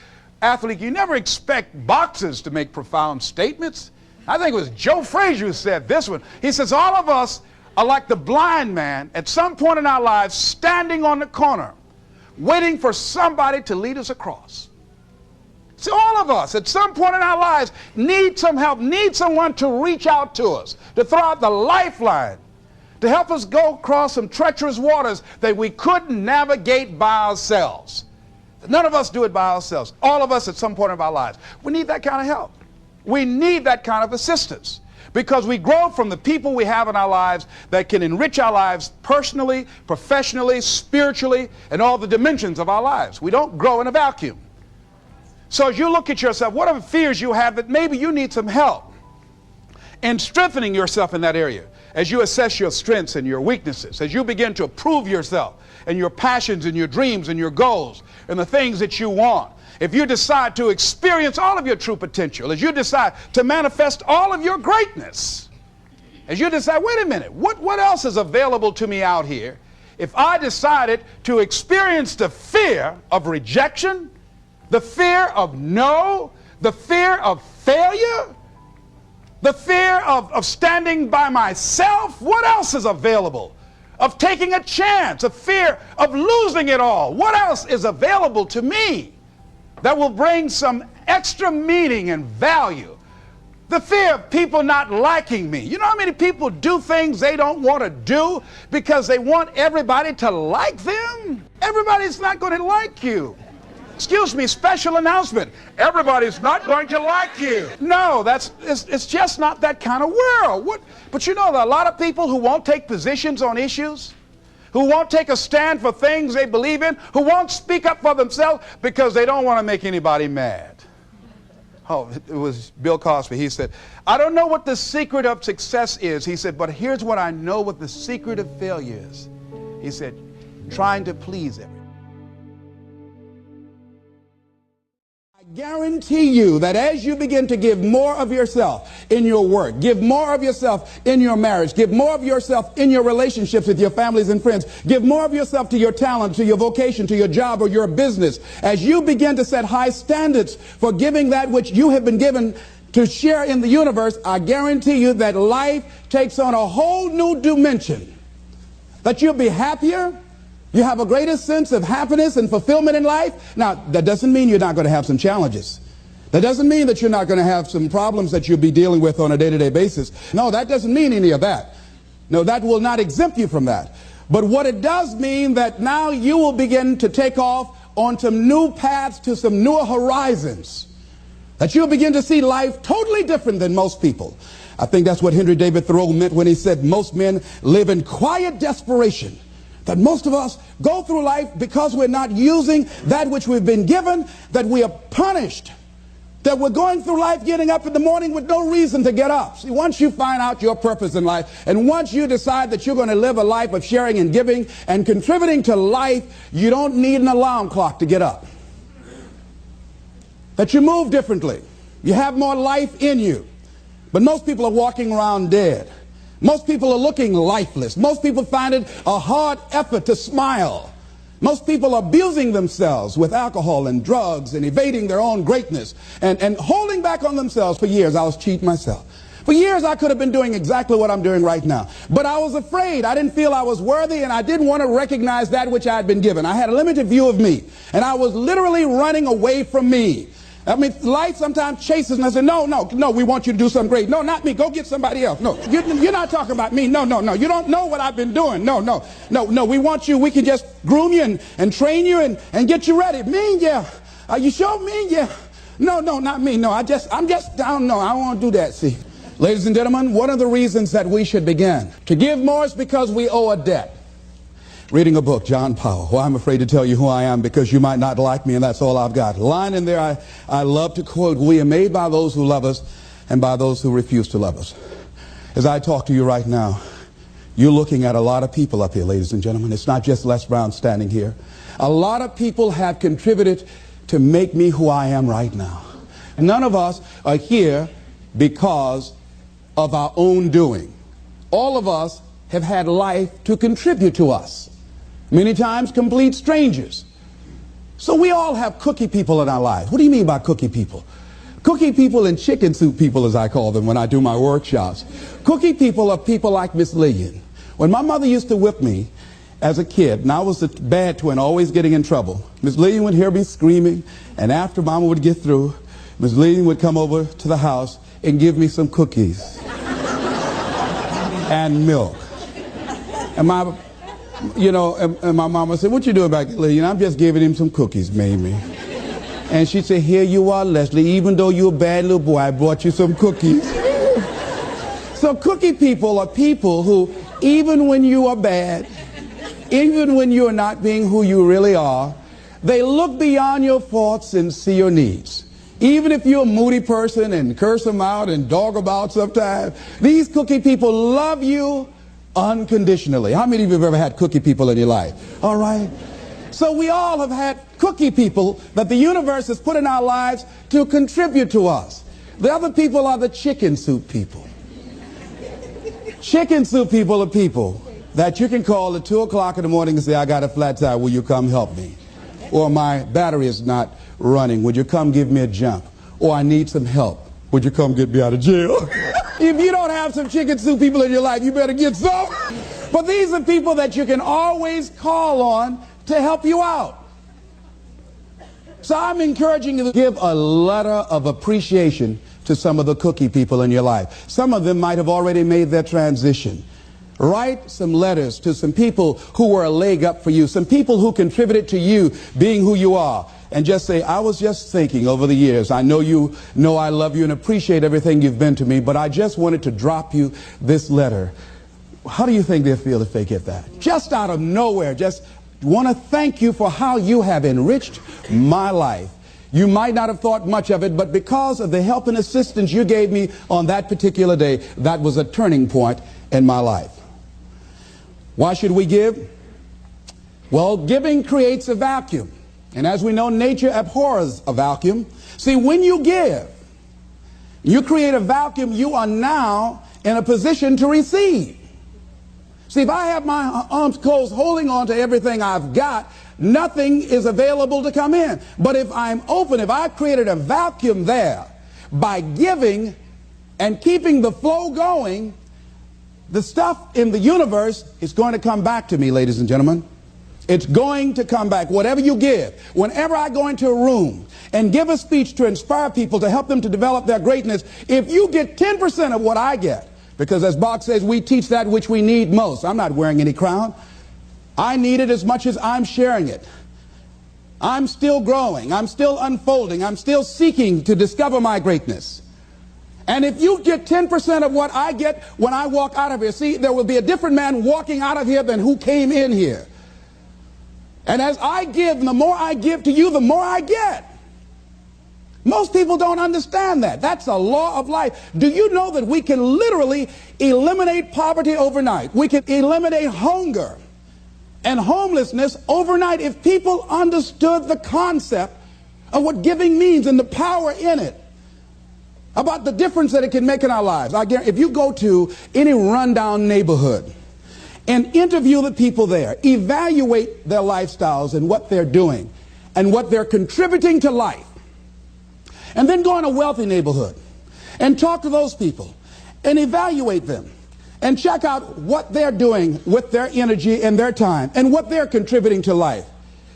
athlete, you never expect boxers to make profound statements. I think it was Joe Frazier who said this one. He says, all of us are like the blind man at some point in our lives standing on the corner waiting for somebody to lead us across. See, all of us at some point in our lives need some help, need someone to reach out to us, to throw out the lifeline, to help us go across some treacherous waters that we couldn't navigate by ourselves. None of us do it by ourselves. All of us at some point of our lives. We need that kind of help. We need that kind of assistance because we grow from the people we have in our lives that can enrich our lives personally, professionally, spiritually, and all the dimensions of our lives. We don't grow in a vacuum. So as you look at yourself, what are the fears you have that maybe you need some help in strengthening yourself in that area? As you assess your strengths and your weaknesses, as you begin to approve yourself and your passions and your dreams and your goals and the things that you want, if you decide to experience all of your true potential, as you decide to manifest all of your greatness, as you decide, wait a minute, what else is available to me out here if I decided to experience the fear of rejection, the fear of no, the fear of failure, the fear of standing by myself? What else is available? Of taking a chance, a fear of losing it all. What else is available to me that will bring some extra meaning and value? The fear of people not liking me. You know how many people do things they don't want to do because they want everybody to like them? Everybody's not going to like you. Excuse me, special announcement. Everybody's not going to like you. No, it's just not that kind of world. But you know, there are a lot of people who won't take positions on issues, who won't take a stand for things they believe in, who won't speak up for themselves because they don't want to make anybody mad. Oh, it was Bill Cosby. He said, I don't know what the secret of success is. He said, but here's what I know what the secret of failure is. He said, trying to please everyone. Guarantee you that as you begin to give more of yourself in your work, give more of yourself in your marriage, give more of yourself in your relationships with your families and friends, give more of yourself to your talent, to your vocation, to your job or your business, as you begin to set high standards for giving that which you have been given to share in the universe, I guarantee you that life takes on a whole new dimension, that you'll be happier. You have a greater sense of happiness and fulfillment in life. Now, that doesn't mean you're not going to have some challenges. That doesn't mean that you're not going to have some problems that you'll be dealing with on a day-to-day basis. No, that doesn't mean any of that. No, that will not exempt you from that. But what it does mean that now you will begin to take off on some new paths to some newer horizons. That you'll begin to see life totally different than most people. I think that's what Henry David Thoreau meant when he said most men live in quiet desperation. That most of us go through life because we're not using that which we've been given, that we are punished, that we're going through life getting up in the morning with no reason to get up. See, once you find out your purpose in life, and once you decide that you're going to live a life of sharing and giving and contributing to life, you don't need an alarm clock to get up. That you move differently. You have more life in you. But most people are walking around dead. Most people are looking lifeless. Most people find it a hard effort to smile. Most people are abusing themselves with alcohol and drugs and evading their own greatness and holding back on themselves. For years, I was cheating myself. For years, I could have been doing exactly what I'm doing right now. But I was afraid. I didn't feel I was worthy, and I didn't want to recognize that which I had been given. I had a limited view of me, and I was literally running away from me. I mean, life sometimes chases and I say, no, we want you to do something great. No, not me. Go get somebody else. No, you're not talking about me. No. You don't know what I've been doing. No. We want you. We can just groom you and train you and get you ready. Me, yeah. Are you sure? Me, yeah. No, not me. No, I'm just down. No, I don't want to do that. See, ladies and gentlemen, one of the reasons that we should begin to give more is because we owe a debt. Reading a book, John Powell. Well, I'm afraid to tell you who I am because you might not like me, and that's all I've got. A line in there I love to quote, we are made by those who love us and by those who refuse to love us. As I talk to you right now, you're looking at a lot of people up here, ladies and gentlemen. It's not just Les Brown standing here. A lot of people have contributed to make me who I am right now. None of us are here because of our own doing. All of us have had life to contribute to us. Many times complete strangers. So we all have cookie people in our lives. What do you mean by cookie people? Cookie people and chicken soup people, as I call them when I do my workshops. Cookie people are people like Miss Lillian. When my mother used to whip me as a kid, and I was the bad twin, always getting in trouble, Miss Lillian would hear me screaming, and after Mama would get through, Miss Lillian would come over to the house and give me some cookies and milk. And my mama said, what you doing back there, Lillian? I'm just giving him some cookies, Mamie. And she said, here you are, Leslie. Even though you're a bad little boy, I brought you some cookies. So cookie people are people who, even when you are bad, even when you are not being who you really are, they look beyond your faults and see your needs. Even if you're a moody person and curse them out and dog about sometimes, these cookie people love you unconditionally. How many of you have ever had cookie people in your life? All right. So we all have had cookie people that the universe has put in our lives to contribute to us. The other people are the chicken soup people. Chicken soup people are people that you can call at 2 o'clock in the morning and say, I got a flat tire, will you come help me? Or my battery is not running, would you come give me a jump? Or I need some help, would you come get me out of jail? If you don't have some chicken soup people in your life, you better get some. But these are people that you can always call on to help you out. So I'm encouraging you to give a letter of appreciation to some of the cookie people in your life. Some of them might have already made their transition. Write some letters to some people who were a leg up for you, some people who contributed to you being who you are. And just say, I was just thinking over the years, I know you know I love you and appreciate everything you've been to me, but I just wanted to drop you this letter. How do you think they'll feel if they get that? Just out of nowhere, just want to thank you for how you have enriched my life. You might not have thought much of it, but because of the help and assistance you gave me on that particular day, that was a turning point in my life. Why should we give? Well, giving creates a vacuum. And as we know, nature abhors a vacuum. See, when you give, you create a vacuum, you are now in a position to receive. See, if I have my arms closed holding on to everything I've got, nothing is available to come in. But if I'm open, if I've created a vacuum there by giving and keeping the flow going, the stuff in the universe is going to come back to me, ladies and gentlemen. It's going to come back. Whatever you give, whenever I go into a room and give a speech to inspire people, to help them to develop their greatness, if you get 10% of what I get, because as Bach says, we teach that which we need most. I'm not wearing any crown. I need it as much as I'm sharing it. I'm still growing. I'm still unfolding. I'm still seeking to discover my greatness. And if you get 10% of what I get when I walk out of here, see, there will be a different man walking out of here than who came in here. And as I give, and the more I give to you, the more I get. Most people don't understand that. That's a law of life. Do you know that we can literally eliminate poverty overnight? We can eliminate hunger and homelessness overnight if people understood the concept of what giving means and the power in it, about the difference that it can make in our lives. I guarantee, if you go to any rundown neighborhood and interview the people there, evaluate their lifestyles and what they're doing and what they're contributing to life, and then go in a wealthy neighborhood and talk to those people and evaluate them and check out what they're doing with their energy and their time and what they're contributing to life.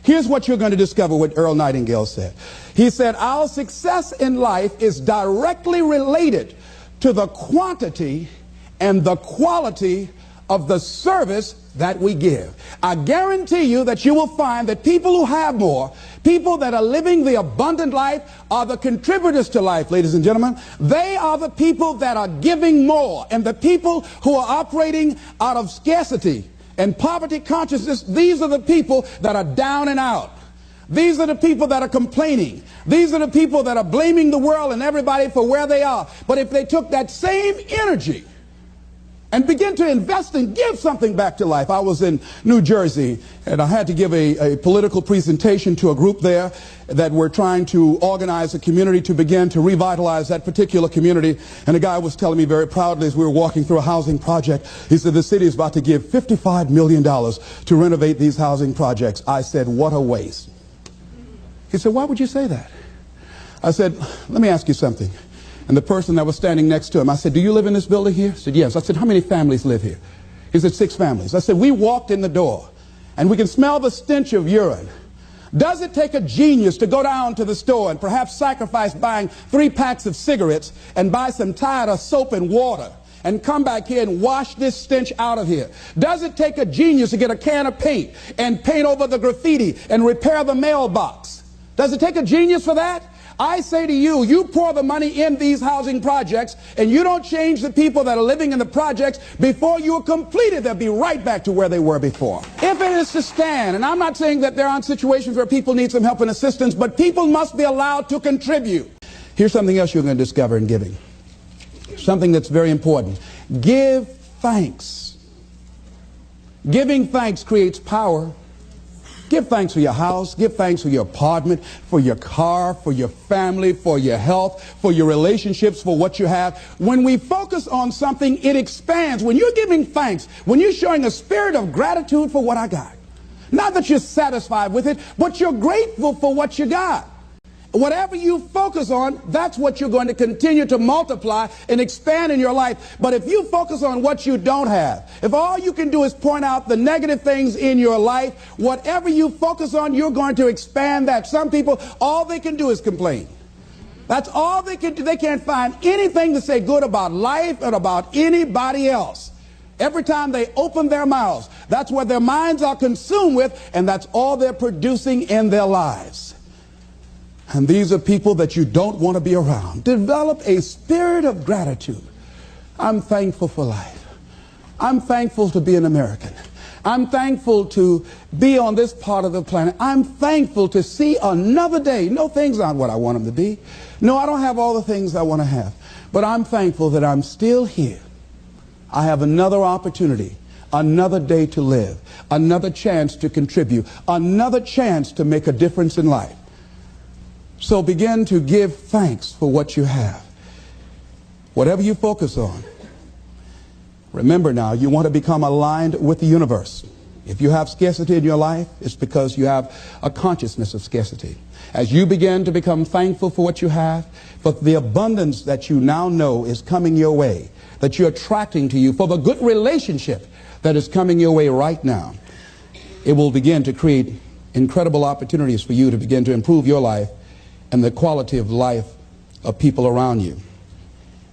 Here's what you're going to discover what Earl Nightingale said. He said, our success in life is directly related to the quantity and the quality of the service that we give. I guarantee you that you will find that people who have more, people that are living the abundant life, are the contributors to life, ladies and gentlemen. They are the people that are giving more. And the people who are operating out of scarcity and poverty consciousness, these are the people that are down and out. These are the people that are complaining. These are the people that are blaming the world and everybody for where they are. But if they took that same energy and begin to invest and give something back to life. I was in New Jersey, and I had to give a political presentation to a group there that were trying to organize a community to begin to revitalize that particular community. And a guy was telling me very proudly as we were walking through a housing project, he said, the city is about to give $55 million to renovate these housing projects. I said, what a waste. He said, why would you say that? I said, let me ask you something. And the person that was standing next to him, I said, do you live in this building here? He said, yes. I said, how many families live here? He said, 6 families. I said, we walked in the door and we can smell the stench of urine. Does it take a genius to go down to the store and perhaps sacrifice buying 3 packs of cigarettes and buy some Tide of soap and water and come back here and wash this stench out of here? Does it take a genius to get a can of paint and paint over the graffiti and repair the mailbox? Does it take a genius for that? I say to you, you pour the money in these housing projects and you don't change the people that are living in the projects, before you are completed, they'll be right back to where they were before. If it is to stand, and I'm not saying that there aren't situations where people need some help and assistance, but people must be allowed to contribute. Here's something else you're going to discover in giving. Something that's very important. Give thanks. Giving thanks creates power. Give thanks for your house, give thanks for your apartment, for your car, for your family, for your health, for your relationships, for what you have. When we focus on something, it expands. When you're giving thanks, when you're showing a spirit of gratitude for what I got, not that you're satisfied with it, but you're grateful for what you got. Whatever you focus on, that's what you're going to continue to multiply and expand in your life. But if you focus on what you don't have, if all you can do is point out the negative things in your life, whatever you focus on, you're going to expand that. Some people, all they can do is complain. That's all they can do. They can't find anything to say good about life and about anybody else. Every time they open their mouths, that's what their minds are consumed with, and that's all they're producing in their lives. And these are people that you don't want to be around. Develop a spirit of gratitude. I'm thankful for life. I'm thankful to be an American. I'm thankful to be on this part of the planet. I'm thankful to see another day. No, things aren't what I want them to be. No, I don't have all the things I want to have. But I'm thankful that I'm still here. I have another opportunity, another day to live, another chance to contribute, another chance to make a difference in life. So begin to give thanks for what you have. Whatever you focus on. Remember now, you want to become aligned with the universe. If you have scarcity in your life, it's because you have a consciousness of scarcity. As you begin to become thankful for what you have, for the abundance that you now know is coming your way, that you're attracting to you, for the good relationship that is coming your way right now, it will begin to create incredible opportunities for you to begin to improve your life and the quality of life of people around you.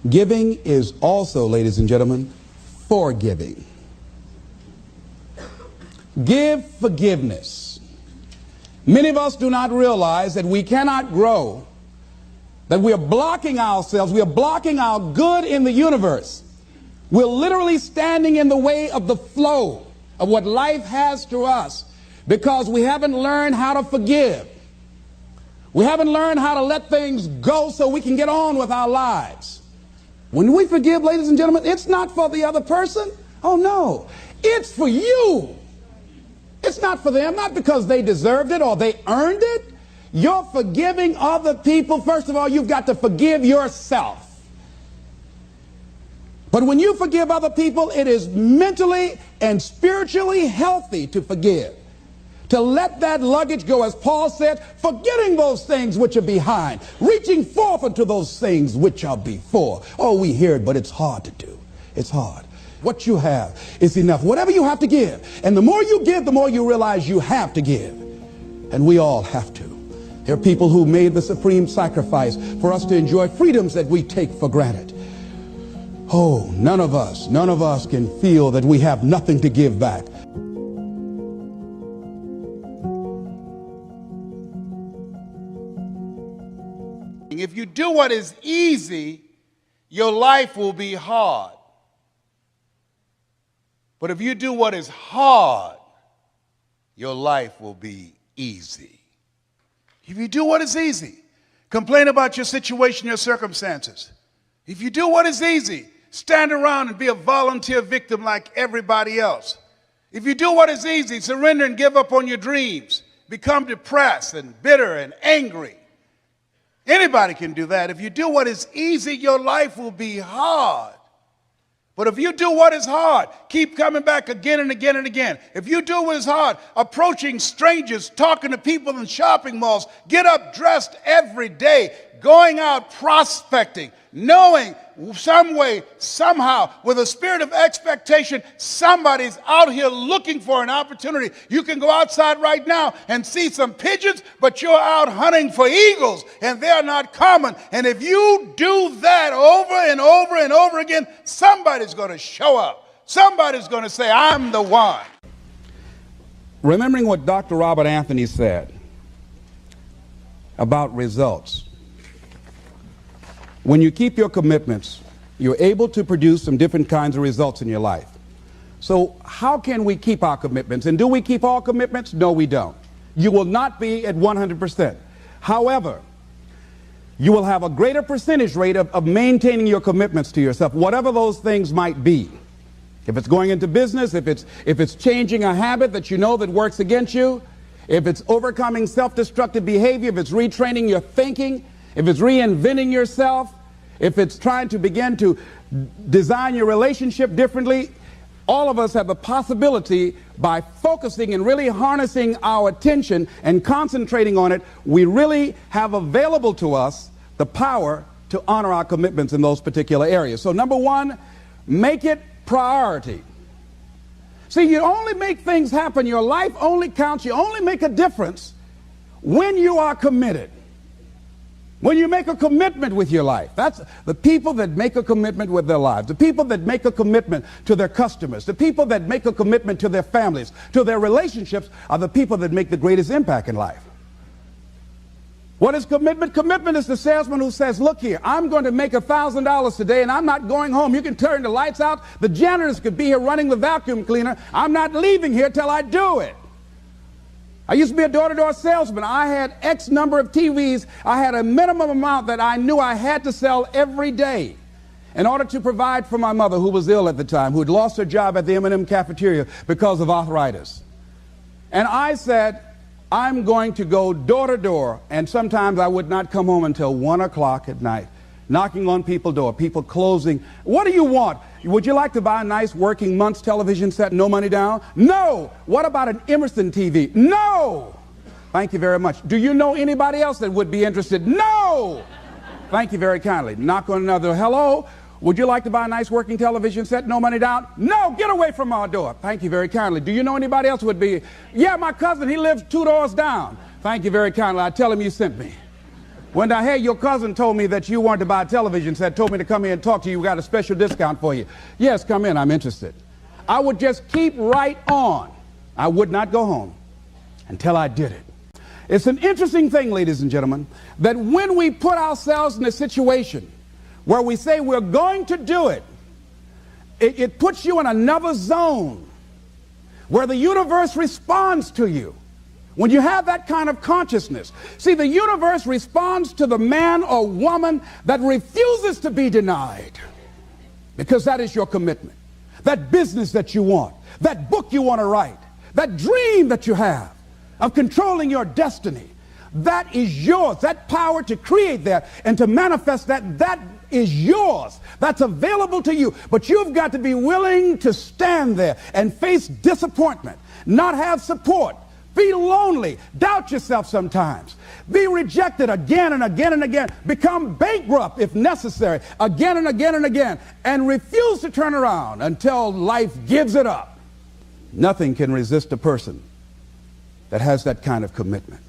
Giving is also, ladies and gentlemen, forgiving. Give forgiveness. Many of us do not realize that we cannot grow, that we are blocking ourselves, we are blocking our good in the universe. We're literally standing in the way of the flow of what life has to us because we haven't learned how to forgive. We haven't learned how to let things go so we can get on with our lives. When we forgive, ladies and gentlemen, it's not for the other person. Oh, no. It's for you. It's not for them, not because they deserved it or they earned it. You're forgiving other people. First of all, you've got to forgive yourself. But when you forgive other people, it is mentally and spiritually healthy to forgive. To let that luggage go, as Paul said, forgetting those things which are behind, reaching forth unto those things which are before. Oh, we hear it, but it's hard to do. It's hard. What you have is enough. Whatever you have to give. And the more you give, the more you realize you have to give. And we all have to. There are people who made the supreme sacrifice for us to enjoy freedoms that we take for granted. Oh, none of us can feel that we have nothing to give back. If you do what is easy, your life will be hard. But if you do what is hard, your life will be easy. If you do what is easy, complain about your situation, your circumstances. If you do what is easy, stand around and be a volunteer victim like everybody else. If you do what is easy, surrender and give up on your dreams, become depressed and bitter and angry. Anybody can do that. If you do what is easy, your life will be hard. But if you do what is hard, keep coming back again and again and again. If you do what is hard, approaching strangers, talking to people in shopping malls, get up dressed every day, going out prospecting, knowing some way, somehow, with a spirit of expectation, somebody's out here looking for an opportunity. You can go outside right now and see some pigeons, but you're out hunting for eagles, and they're not common. And if you do that over and over and over again, somebody's going to show up. Somebody's going to say, I'm the one. Remembering what Dr. Robert Anthony said about results. When you keep your commitments, you're able to produce some different kinds of results in your life. So how can we keep our commitments? And do we keep all commitments? No, we don't. You will not be at 100%. However, you will have a greater percentage rate of maintaining your commitments to yourself, whatever those things might be. If it's going into business, if it's changing a habit that you know that works against you, if it's overcoming self-destructive behavior, if it's retraining your thinking, if it's reinventing yourself, if it's trying to begin to design your relationship differently, all of us have the possibility, by focusing and really harnessing our attention and concentrating on it, we really have available to us the power to honor our commitments in those particular areas. So number one, make it priority. See, you only make things happen. Your life only counts. You only make a difference when you are committed. When you make a commitment with your life. That's the people that make a commitment with their lives, the people that make a commitment to their customers, the people that make a commitment to their families, to their relationships, are the people that make the greatest impact in life. What is commitment? Commitment is the salesman who says, look here, I'm going to make $1,000 today and I'm not going home. You can turn the lights out. The janitors could be here running the vacuum cleaner. I'm not leaving here till I do it. I used to be a door-to-door salesman. I had X number of TVs. I had a minimum amount that I knew I had to sell every day in order to provide for my mother, who was ill at the time, who had lost her job at the M&M cafeteria because of arthritis. And I said, I'm going to go door to door, and sometimes I would not come home until 1 o'clock at night, knocking on people's door, people closing. What do you want? Would you like to buy a nice working month's television set, no money down? No. What about an Emerson TV? No. Thank you very much. Do you know anybody else that would be interested? No. Thank you very kindly. Knock on another. Hello. Would you like to buy a nice working television set, no money down? No. Get away from our door. Thank you very kindly. Do you know anybody else would be? Yeah, my cousin. He lives 2 doors down. Thank you very kindly. I tell him you sent me. When I heard your cousin told me that you wanted to buy a television set, told me to come here and talk to you, we got a special discount for you. Yes, come in, I'm interested. I would just keep right on. I would not go home until I did it. It's an interesting thing, ladies and gentlemen, that when we put ourselves in a situation where we say we're going to do it, it puts you in another zone where the universe responds to you. When you have that kind of consciousness, see, the universe responds to the man or woman that refuses to be denied, because that is your commitment. That business that you want, that book you want to write, that dream that you have of controlling your destiny, that is yours. That power to create that and to manifest that, that is yours. That's available to you. But you've got to be willing to stand there and face disappointment, not have support, be lonely, doubt yourself sometimes, be rejected again and again and again, become bankrupt if necessary, again and again and again, and refuse to turn around until life gives it up. Nothing can resist a person that has that kind of commitment.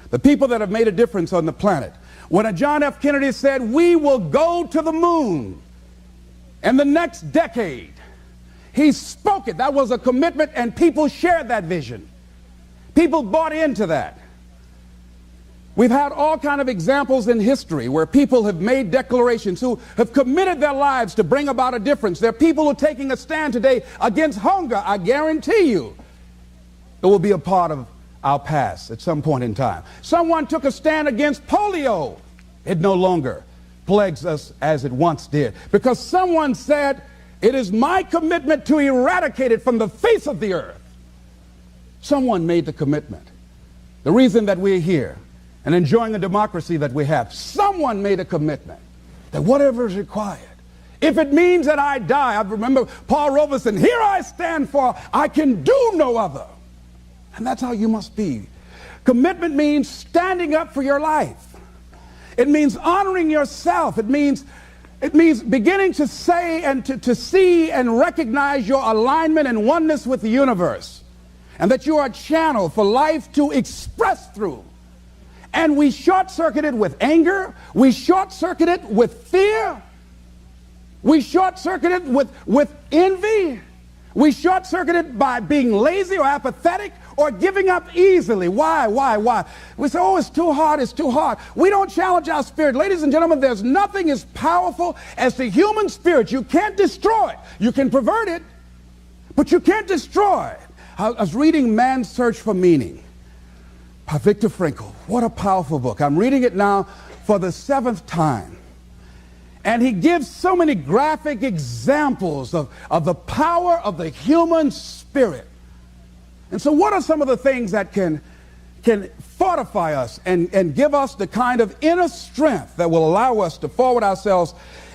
The people that have made a difference on the planet. When John F. Kennedy said, we will go to the moon in the next decade, he spoke it. That was a commitment, and people shared that vision. People bought into that. We've had all kinds of examples in history where people have made declarations, who have committed their lives to bring about a difference. There are people who are taking a stand today against hunger. I guarantee you it will be a part of our past at some point in time. Someone took a stand against polio. It no longer plagues us as it once did, because someone said, it is my commitment to eradicate it from the face of the earth. Someone made the commitment. The reason that we're here and enjoying a democracy that we have, someone made a commitment that whatever is required, if it means that I die. I remember Paul Robeson, here I stand, for I can do no other. And that's how you must be. Commitment means standing up for your life. It means honoring yourself. It means beginning to say and to see and recognize your alignment and oneness with the universe, and that you are a channel for life to express through. And we short-circuit it with anger. We short-circuit it with fear. We short-circuit it with envy. We short-circuit it by being lazy or apathetic or giving up easily. Why? We say, oh, it's too hard, it's too hard. We don't challenge our spirit. Ladies and gentlemen, there's nothing as powerful as the human spirit. You can't destroy it. You can pervert it, but you can't destroy it. I was reading Man's Search for Meaning by Viktor Frankl. What a powerful book. I'm reading it now for the 7th time. And he gives so many graphic examples of the power of the human spirit. And so what are some of the things that can fortify us and give us the kind of inner strength that will allow us to forward ourselves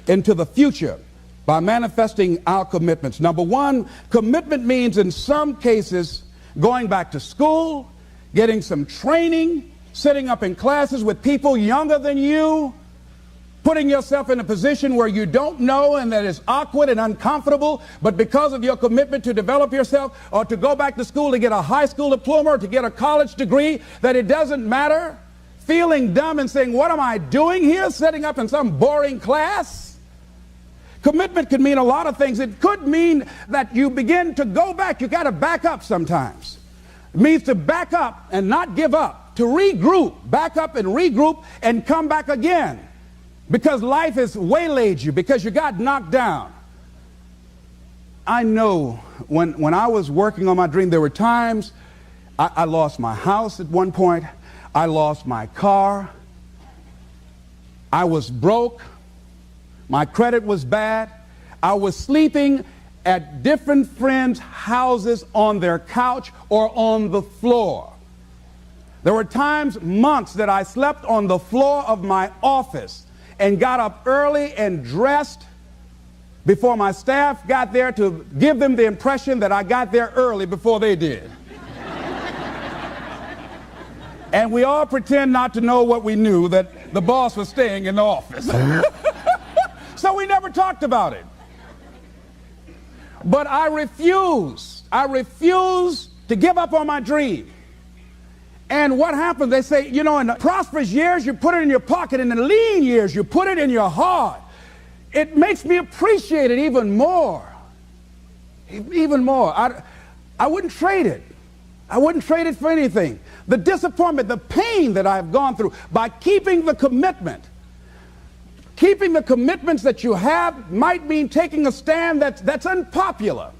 into the future by manifesting our commitments? Number one, commitment means in some cases going back to school, getting some training, sitting up in classes with people younger than you, putting yourself in a position where you don't know and that is awkward and uncomfortable, but because of your commitment to develop yourself, or to go back to school to get a high school diploma or to get a college degree, that it doesn't matter, feeling dumb and saying, what am I doing here, sitting up in some boring class? Commitment could mean a lot of things. It could mean that you begin to go back. You got to back up sometimes. It means to back up and not give up, to regroup, back up and regroup and come back again. Because life has waylaid you, because you got knocked down. I know when I was working on my dream, there were times I lost my house at one point. I lost my car. I was broke. My credit was bad. I was sleeping at different friends' houses on their couch or on the floor. There were times, months, that I slept on the floor of my office and got up early and dressed before my staff got there to give them the impression that I got there early before they did. And we all pretend not to know what we knew, that the boss was staying in the office. So we never talked about it. But I refused to give up on my dream. And what happens, they say, you know, in the prosperous years, you put it in your pocket. In the lean years, you put it in your heart. It makes me appreciate it even more. Even more. I wouldn't trade it. I wouldn't trade it for anything. The disappointment, the pain that I've gone through by keeping the commitment. Keeping the commitments that you have might mean taking a stand that's unpopular.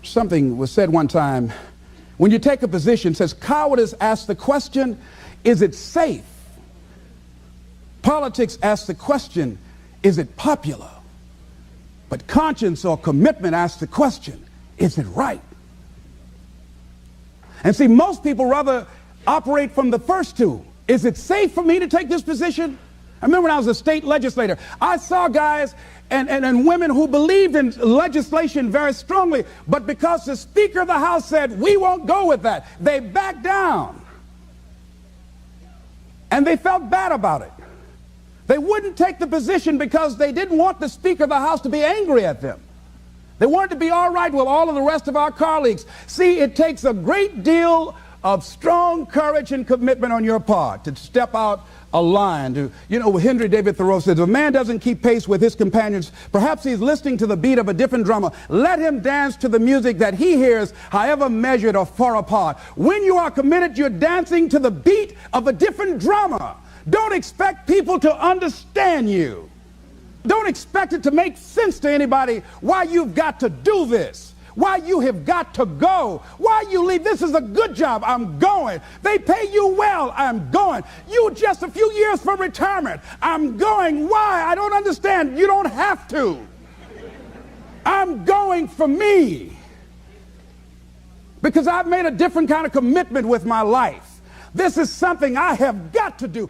Something was said one time. When you take a position, it says, cowardice asks the question, is it safe? Politics asks the question, is it popular? But conscience or commitment asks the question, is it right? And see, most people rather operate from the first two. Is it safe for me to take this position? I remember when I was a state legislator, I saw guys and women who believed in legislation very strongly, but because the Speaker of the House said, we won't go with that, they backed down. And they felt bad about it. They wouldn't take the position because they didn't want the Speaker of the House to be angry at them. They wanted to be all right with all of the rest of our colleagues. See, it takes a great deal of strong courage and commitment on your part to step out a line. Henry David Thoreau says, if a man doesn't keep pace with his companions, perhaps he's listening to the beat of a different drummer. Let him dance to the music that he hears, however measured or far apart. When you are committed, you're dancing to the beat of a different drummer. Don't expect people to understand you. Don't expect it to make sense to anybody why you've got to do this, why you have got to go, why you leave. This is a good job. I'm going. They pay you well. I'm going. You just a few years from retirement. I'm going. Why? I don't understand. You don't have to. I'm going for me because I've made a different kind of commitment with my life. This is something I have got to do.